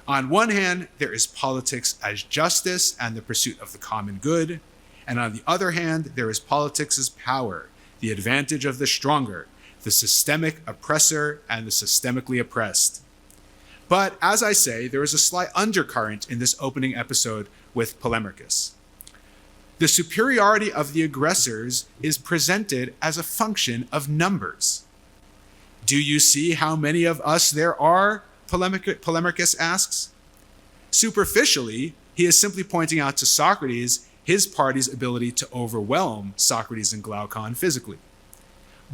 On one hand, there is politics as justice and the pursuit of the common good, and on the other hand, there is politics as power, the advantage of the stronger, the systemic oppressor and the systemically oppressed. But as I say, there is a slight undercurrent in this opening episode with Polemarchus. The superiority of the aggressors is presented as a function of numbers. "Do you see how many of us there are?" Polemarchus asks. Superficially, he is simply pointing out to Socrates his party's ability to overwhelm Socrates and Glaucon physically.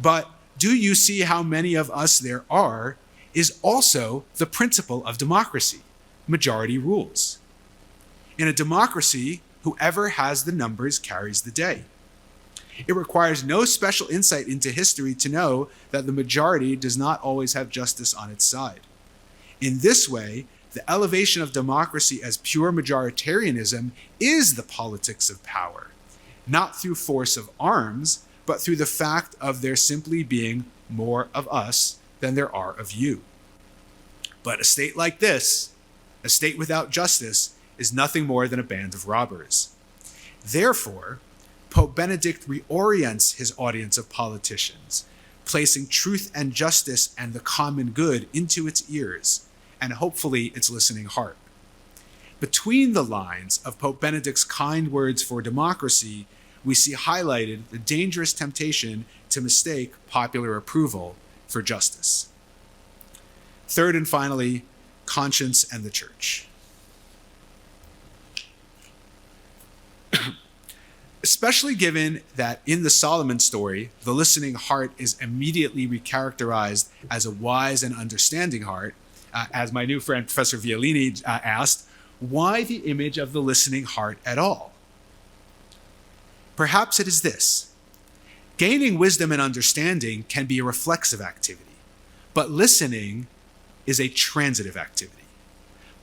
But "do you see how many of us there are?" is also the principle of democracy. Majority rules. In a democracy, whoever has the numbers carries the day. It requires no special insight into history to know that the majority does not always have justice on its side. In this way, the elevation of democracy as pure majoritarianism is the politics of power, not through force of arms, but through the fact of there simply being more of us than there are of you. But a state like this, a state without justice, is nothing more than a band of robbers. Therefore, Pope Benedict reorients his audience of politicians, placing truth and justice and the common good into its ears, and hopefully its listening heart. Between the lines of Pope Benedict's kind words for democracy, we see highlighted the dangerous temptation to mistake popular approval for justice. Third and finally, conscience and the church. Especially given that in the Solomon story, the listening heart is immediately recharacterized as a wise and understanding heart, as my new friend Professor Violini asked, why the image of the listening heart at all? Perhaps it is this. Gaining wisdom and understanding can be a reflexive activity, but listening is a transitive activity.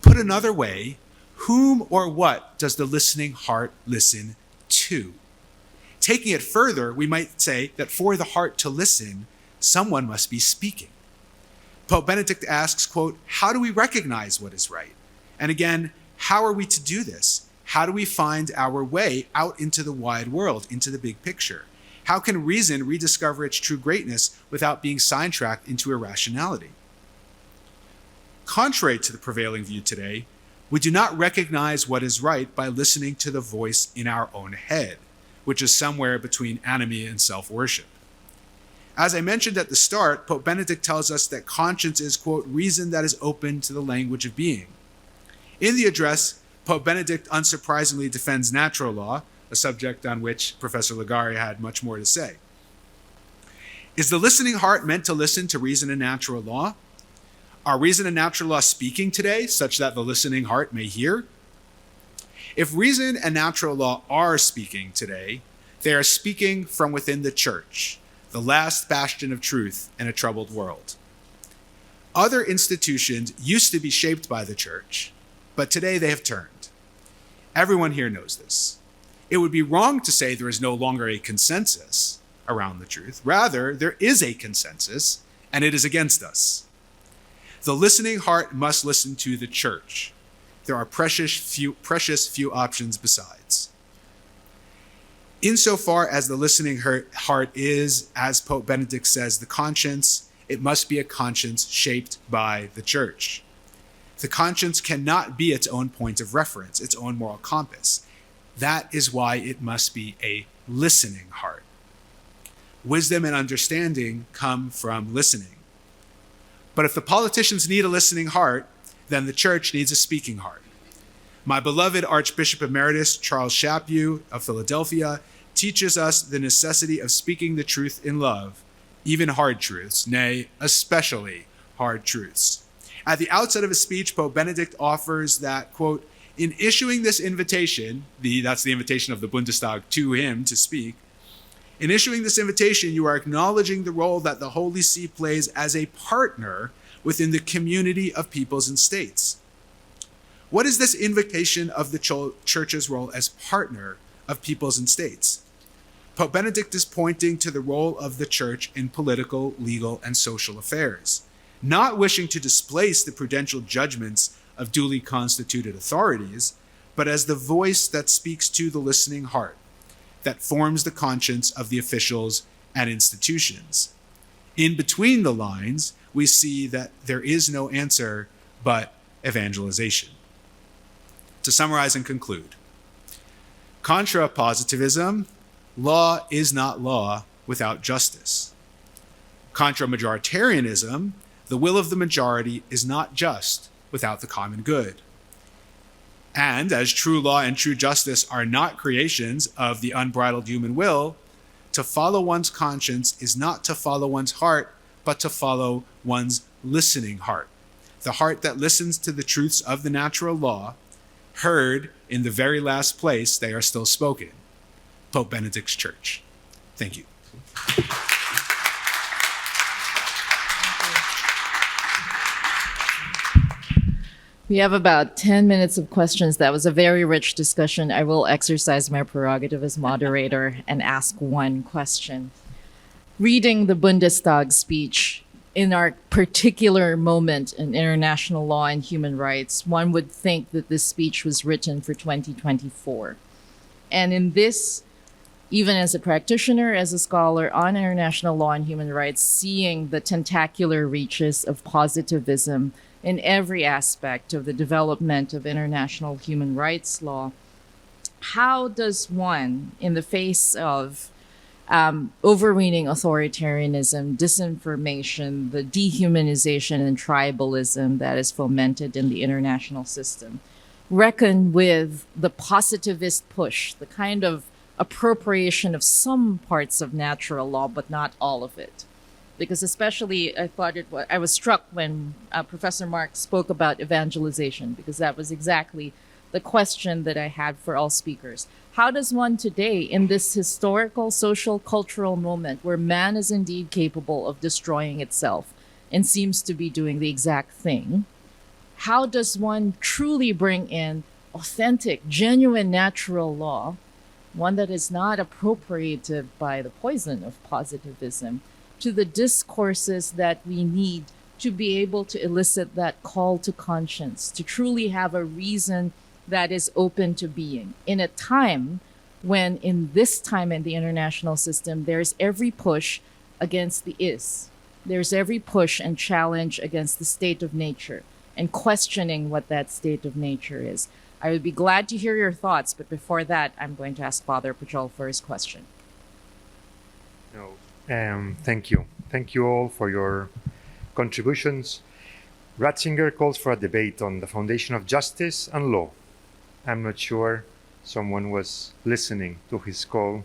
Put another way, whom or what does the listening heart listen to? Taking it further, we might say that for the heart to listen, someone must be speaking. Pope Benedict asks, quote, how do we recognize what is right? And again, how are we to do this? How do we find our way out into the wide world, into the big picture? How can reason rediscover its true greatness without being sidetracked into irrationality? Contrary to the prevailing view today, we do not recognize what is right by listening to the voice in our own head, which is somewhere between anomie and self-worship. As I mentioned at the start, Pope Benedict tells us that conscience is, quote, reason that is open to the language of being. In the address, Pope Benedict unsurprisingly defends natural law, a subject on which Professor Ligari had much more to say. Is the listening heart meant to listen to reason and natural law? Are reason and natural law speaking today such that the listening heart may hear? If reason and natural law are speaking today, they are speaking from within the church, the last bastion of truth in a troubled world. Other institutions used to be shaped by the church, but today they have turned. Everyone here knows this. It would be wrong to say there is no longer a consensus around the truth. Rather, there is a consensus, and it is against us. The listening heart must listen to the church. There are precious few options besides. Insofar as the listening heart is, as Pope Benedict says, the conscience, it must be a conscience shaped by the church. The conscience cannot be its own point of reference, its own moral compass. That is why it must be a listening heart. Wisdom and understanding come from listening. But if the politicians need a listening heart, then the church needs a speaking heart. My beloved Archbishop Emeritus Charles Chaput of Philadelphia teaches us the necessity of speaking the truth in love, even hard truths, nay, especially hard truths. At the outset of his speech, Pope Benedict offers that, quote, in issuing this invitation, that's the invitation of the Bundestag to him to speak, in issuing this invitation, you are acknowledging the role that the Holy See plays as a partner within the community of peoples and states. What is this invocation of the church's role as partner of peoples and states? Pope Benedict is pointing to the role of the church in political, legal, and social affairs, not wishing to displace the prudential judgments of duly constituted authorities, but as the voice that speaks to the listening heart, that forms the conscience of the officials and institutions. In between the lines, we see that there is no answer but evangelization. To summarize and conclude, contra positivism, law is not law without justice. Contra majoritarianism, the will of the majority is not just without the common good. And as true law and true justice are not creations of the unbridled human will, to follow one's conscience is not to follow one's heart, but to follow one's listening heart, the heart that listens to the truths of the natural law, heard in the very last place they are still spoken, Pope Benedict's Church. Thank you. We have about 10 minutes of questions. That was a very rich discussion. I will exercise my prerogative as moderator and ask one question. Reading the Bundestag speech, in our particular moment in international law and human rights, one would think that this speech was written for 2024. And in this, even as a practitioner, as a scholar on international law and human rights, seeing the tentacular reaches of positivism in every aspect of the development of international human rights law, how does one, in the face of overweening authoritarianism, disinformation, the dehumanization and tribalism that is fomented in the international system, reckon with the positivist push, the kind of appropriation of some parts of natural law, but not all of it? Because especially I was struck when Professor Mark spoke about evangelization, because that was exactly the question that I had for all speakers. How does one today, in this historical, social, cultural moment where man is indeed capable of destroying itself and seems to be doing the exact thing, how does one truly bring in authentic, genuine, natural law, one that is not appropriated by the poison of positivism, to the discourses that we need to be able to elicit that call to conscience, to truly have a reason that is open to being in a time when, in this time in the international system, there's every push against the is. There's every push and challenge against the state of nature and questioning what that state of nature is. I would be glad to hear your thoughts, but before that, I'm going to ask Father Pujol for his question. No, thank you. Thank you all for your contributions. Ratzinger calls for a debate on the foundation of justice and law. I'm not sure someone was listening to his call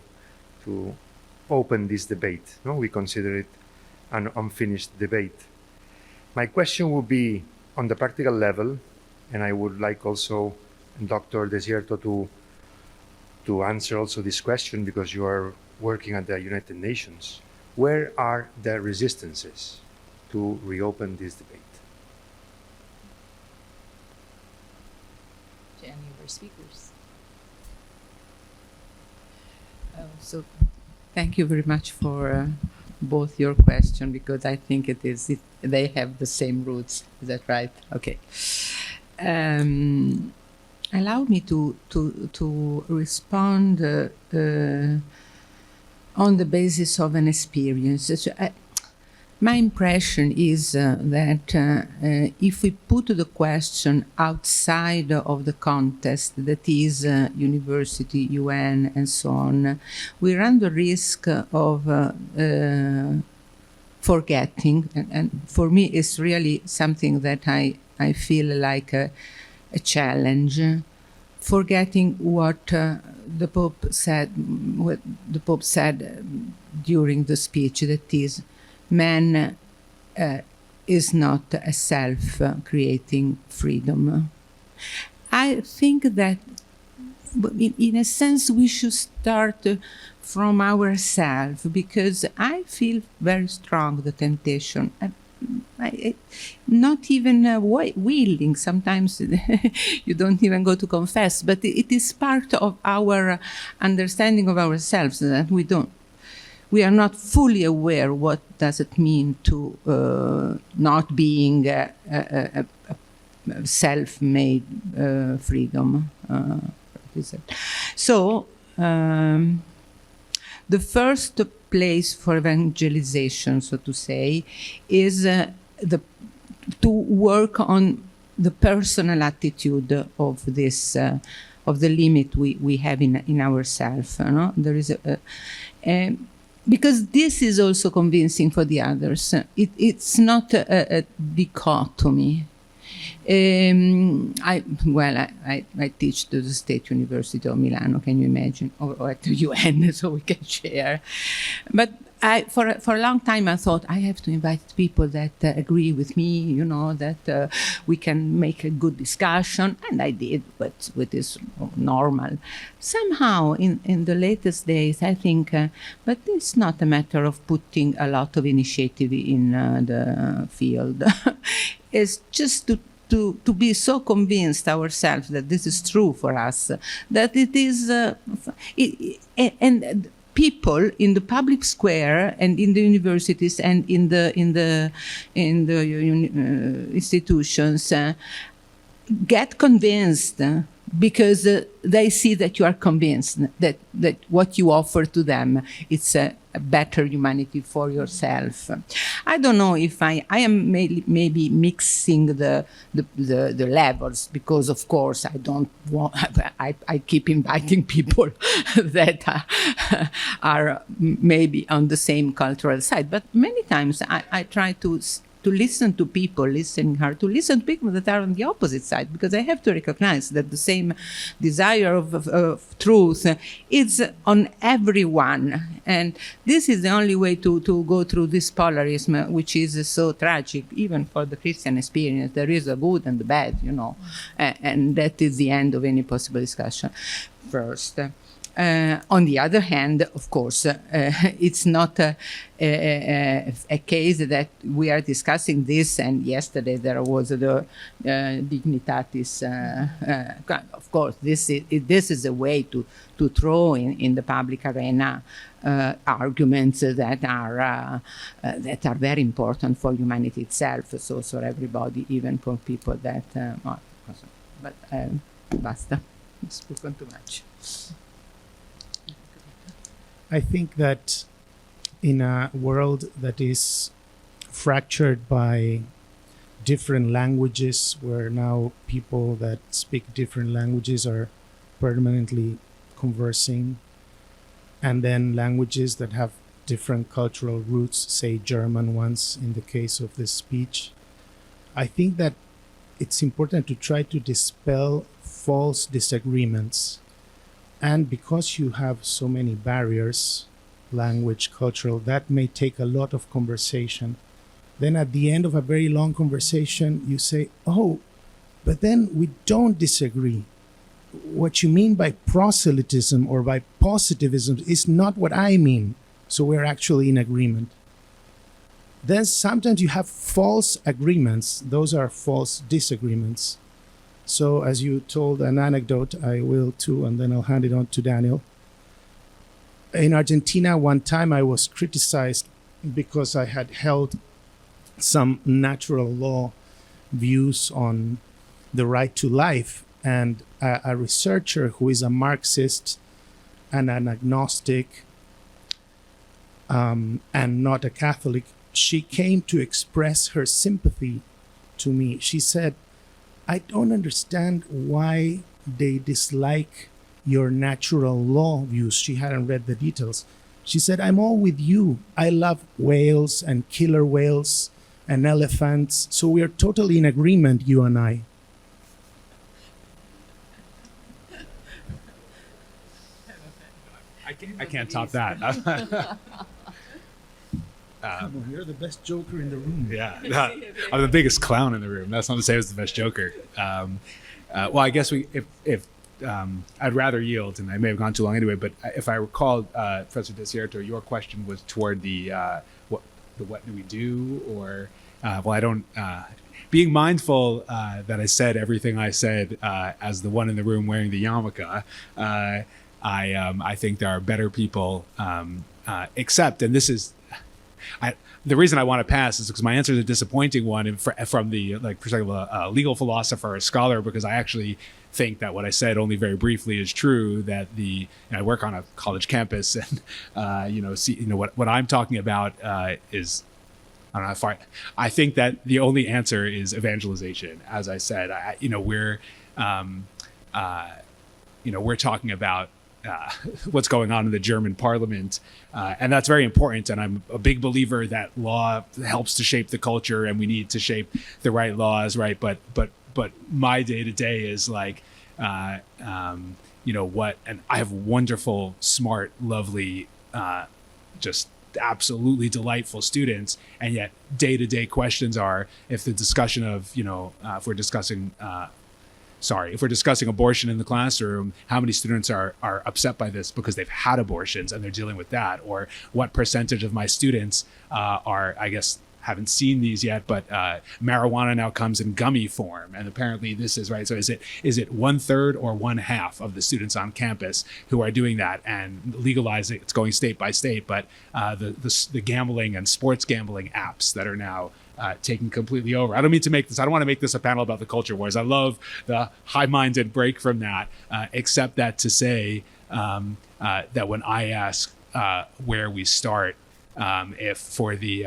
to open this debate. No, we consider it an unfinished debate. My question would be on the practical level, and I would like also Dr. Desierto to answer also this question because you are working at the United Nations. Where are the resistances to reopen this debate? To any of our speakers. So thank you very much for both your question, because I think they have the same roots. Is that right? Okay. Allow me to respond on the basis of an experience. So my impression is that if we put the question outside of the context, that is university, UN, and so on, we run the risk of forgetting, and for me it's really something that I feel like a challenge, forgetting what the Pope said during the speech, that is, man is not a self-creating freedom. I think that, in a sense, we should start from ourselves, because I feel very strong the temptation. Not even willing. Sometimes you don't even go to confess, but it is part of our understanding of ourselves that we are not fully aware what does it mean to not being a self-made freedom. So the first place for evangelization, so to say, is to work on the personal attitude of this of the limit we have in ourselves. No? There is because this is also convincing for the others. It's not a dichotomy. I teach to the State University of Milano, can you imagine, or at the UN, so we can share. But for a long time I thought I have to invite people that agree with me, that we can make a good discussion, and I did, but it is normal. Somehow in the latest days I think, but it's not a matter of putting a lot of initiative in the field. It's just to be so convinced ourselves that this is true for us, that it is, and people in the public square and in the universities and in the institutions get convinced because they see that you are convinced that what you offer to them, it's a better humanity for yourself. I don't know if I am maybe mixing the levels, because of course I don't want, I keep inviting people that are maybe on the same cultural side, but many times I try to to listen to people, listening hard, to listen to people that are on the opposite side, because I have to recognize that the same desire of truth is on everyone. And this is the only way to go through this polarism, which is so tragic, even for the Christian experience. There is a good and the bad, you know, and that is the end of any possible discussion. First. On the other hand, of course, it's not a case that we are discussing this, and yesterday there was the Dignitatis. Of course, this is a way to throw in the public arena arguments that are very important for humanity itself, so for everybody, even for people that. But basta, I've spoken too much. I think that in a world that is fractured by different languages, where now people that speak different languages are permanently conversing, and then languages that have different cultural roots, say German ones in the case of this speech, I think that it's important to try to dispel false disagreements. And because you have so many barriers, language, cultural, that may take a lot of conversation. Then at the end of a very long conversation, you say, oh, but then we don't disagree. What you mean by proselytism or by positivism is not what I mean. So we're actually in agreement. Then sometimes you have false agreements. Those are false disagreements. So as you told an anecdote, I will too, and then I'll hand it on to Daniel. In Argentina, one time I was criticized because I had held some natural law views on the right to life. And a researcher who is a Marxist and an agnostic and not a Catholic, she came to express her sympathy to me. She said, I don't understand why they dislike your natural law views. She hadn't read the details. She said, I'm all with you. I love whales and killer whales and elephants. So we are totally in agreement, you and I. I can't top that. You're the best joker in the room. Yeah, I'm the biggest clown in the room. That's not to say I was the best joker. Well, I guess if I'd rather yield, and I may have gone too long anyway. But if I recall, Professor Desierto, your question was toward the what do we do, or well, I don't. Being mindful that I said everything I said as the one in the room wearing the yarmulke, I think there are better people. Except, and this is. The reason I want to pass is because my answer is a disappointing one from the perspective of a legal philosopher, a scholar, because I actually think that what I said only very briefly is true. That I work on a college campus, and what I'm talking about is I don't know how far. I think that the only answer is evangelization. As I said, we're talking about. What's going on in the German parliament. And that's very important. And I'm a big believer that law helps to shape the culture, and we need to shape the right laws, right? But my day-to-day is what, and I have wonderful, smart, lovely, just absolutely delightful students. And yet day-to-day questions are, if the discussion of, if we're discussing abortion in the classroom, how many students are upset by this because they've had abortions and they're dealing with that? Or what percentage of my students are, I guess, haven't seen these yet, but marijuana now comes in gummy form, and apparently this is right. So is it 1/3 or 1/2 of the students on campus who are doing that and legalizing? It's going state by state, but the gambling and sports gambling apps that are now taking completely over. I don't want to make this a panel about the culture wars. I love the high-minded break from that, except that to say that when I ask where we start, if for the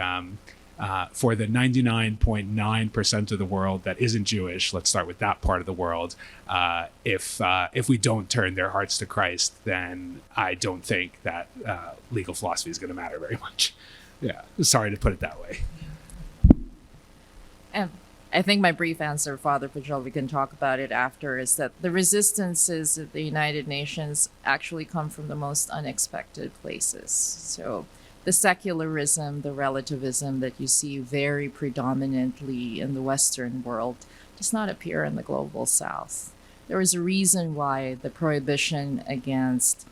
99.9% of the world that isn't Jewish, let's start with that part of the world, if we don't turn their hearts to Christ, then I don't think that legal philosophy is going to matter very much. Yeah, sorry to put it that way. I think my brief answer, Father Pajol, we can talk about it after, is that the resistances of the United Nations actually come from the most unexpected places. So the secularism, the relativism that you see very predominantly in the Western world does not appear in the global South. There is a reason why the prohibition against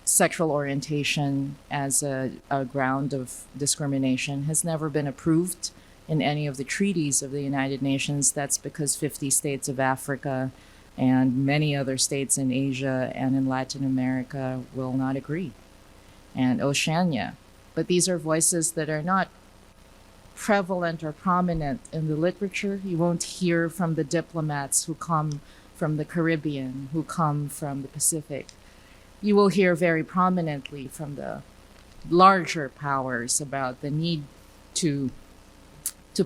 sexual orientation as a ground of discrimination has never been approved in any of the treaties of the United Nations. That's because 50 states of Africa and many other states in Asia and in Latin America will not agree, and Oceania. But these are voices that are not prevalent or prominent in the literature. You won't hear from the diplomats who come from the Caribbean, who come from the Pacific. You will hear very prominently from the larger powers about the need to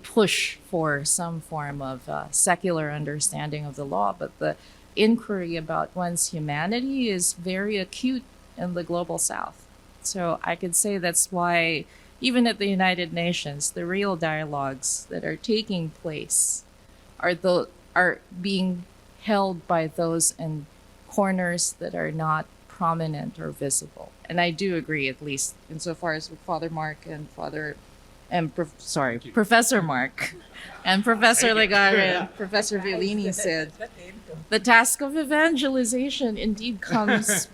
push for some form of secular understanding of the law, but the inquiry about one's humanity is very acute in the global South. So I could say that's why, even at the United Nations, the real dialogues that are taking place are being held by those in corners that are not prominent or visible. And I do agree, at least insofar as with Father Mark and Professor Mark and Professor Legare and Professor Violini said, the task of evangelization indeed comes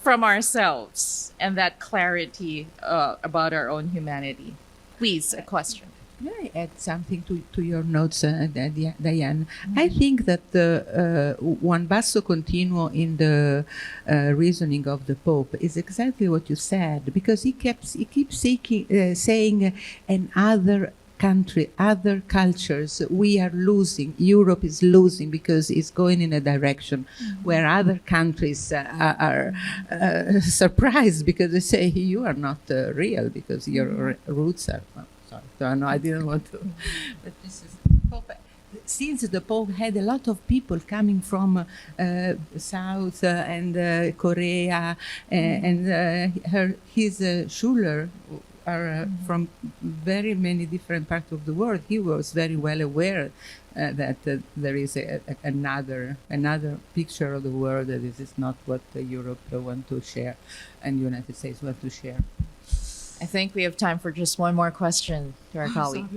from ourselves and that clarity about our own humanity. Please, a question. May I add something to your notes, Diane? I think that the one basso continuo in the reasoning of the Pope is exactly what you said, because he keeps saying, and other country, other cultures, we are losing. Europe is losing because it's going in a direction where other countries are surprised because they say you are not real because your roots are. Sorry, no, I didn't want to. But this is Pope. Since the Pope had a lot of people coming from South and Korea, and his Schuller are from very many different parts of the world. He was very well aware that there is another picture of the world, that this is not what Europe want to share and the United States want to share. I think we have time for just one more question to our colleague.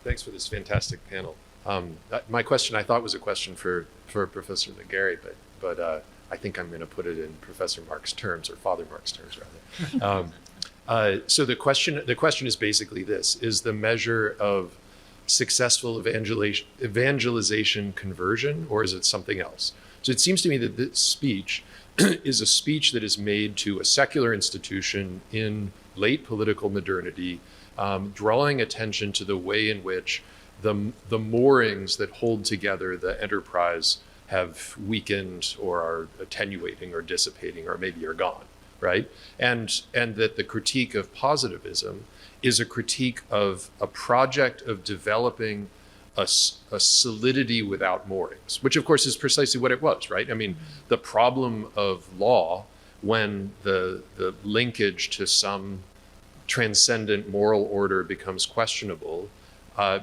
Thanks for this fantastic panel. My question, I thought, was a question for Professor Legare, but I think I'm going to put it in Professor Mark's terms, or Father Mark's terms, rather. So the question is basically this: is the measure of successful evangelization conversion, or is it something else? So it seems to me that this speech is a speech that is made to a secular institution in late political modernity, drawing attention to the way in which the moorings that hold together the enterprise have weakened or are attenuating or dissipating or maybe are gone, right? And that the critique of positivism is a critique of a project of developing a solidity without moorings, which of course is precisely what it was, right? I mean, the problem of law, when the linkage to some transcendent moral order becomes questionable,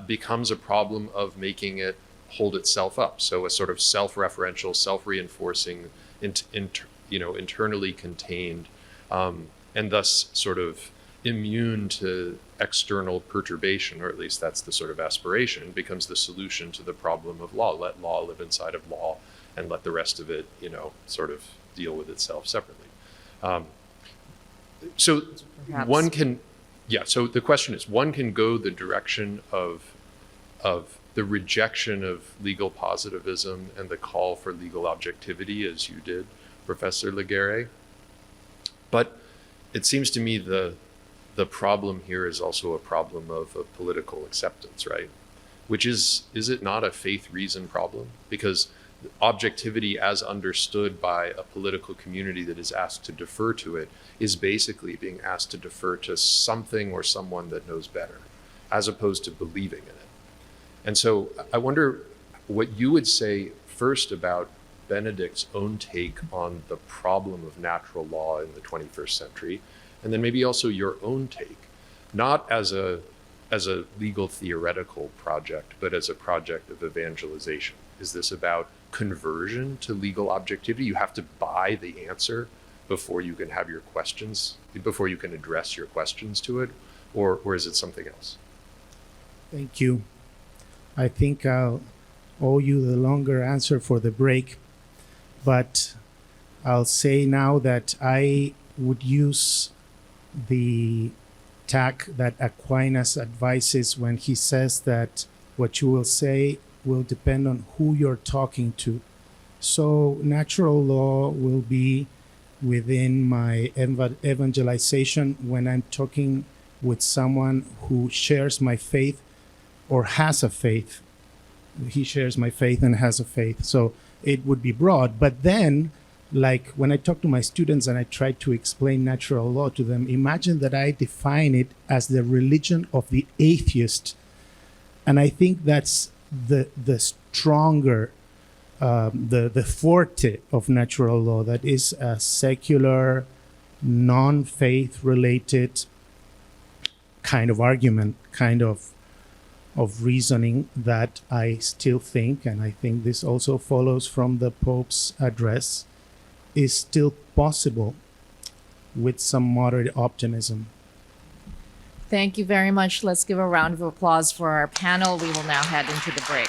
becomes a problem of making it hold itself up. So a sort of self-referential, self-reinforcing, internally contained, and thus sort of immune to external perturbation, or at least that's the sort of aspiration, becomes the solution to the problem of law. Let law live inside of law and let the rest of it, sort of deal with itself separately. So Perhaps. So the question is, one can go the direction of the rejection of legal positivism and the call for legal objectivity, as you did, Professor Legare. But it seems to me the problem here is also a problem of political acceptance, right? Which is it not a faith reason problem? Because objectivity as understood by a political community that is asked to defer to it is basically being asked to defer to something or someone that knows better, as opposed to believing in it. And so I wonder what you would say first about Benedict's own take on the problem of natural law in the 21st century, and then maybe also your own take, not as a as a legal theoretical project, but as a project of evangelization? Is this about conversion to legal objectivity? You have to buy the answer before you can have your questions, before you can address your questions to it, or is it something else? Thank you. I think I'll owe you the longer answer for the break, but I'll say now that I would use the tack that Aquinas advises when he says that what you will say will depend on who you're talking to. So natural law will be within my evangelization when I'm talking with someone who shares my faith or has a faith. He shares my faith and has a faith. So it would be broad. But then, like when I talk to my students and I try to explain natural law to them, imagine that I define it as the religion of the atheist. And I think that's the stronger, the forte of natural law, that is a secular, non-faith related kind of argument, kind of reasoning that I still think, and I think this also follows from the Pope's address, is still possible with some moderate optimism. Thank you very much. Let's give a round of applause for our panel. We will now head into the break.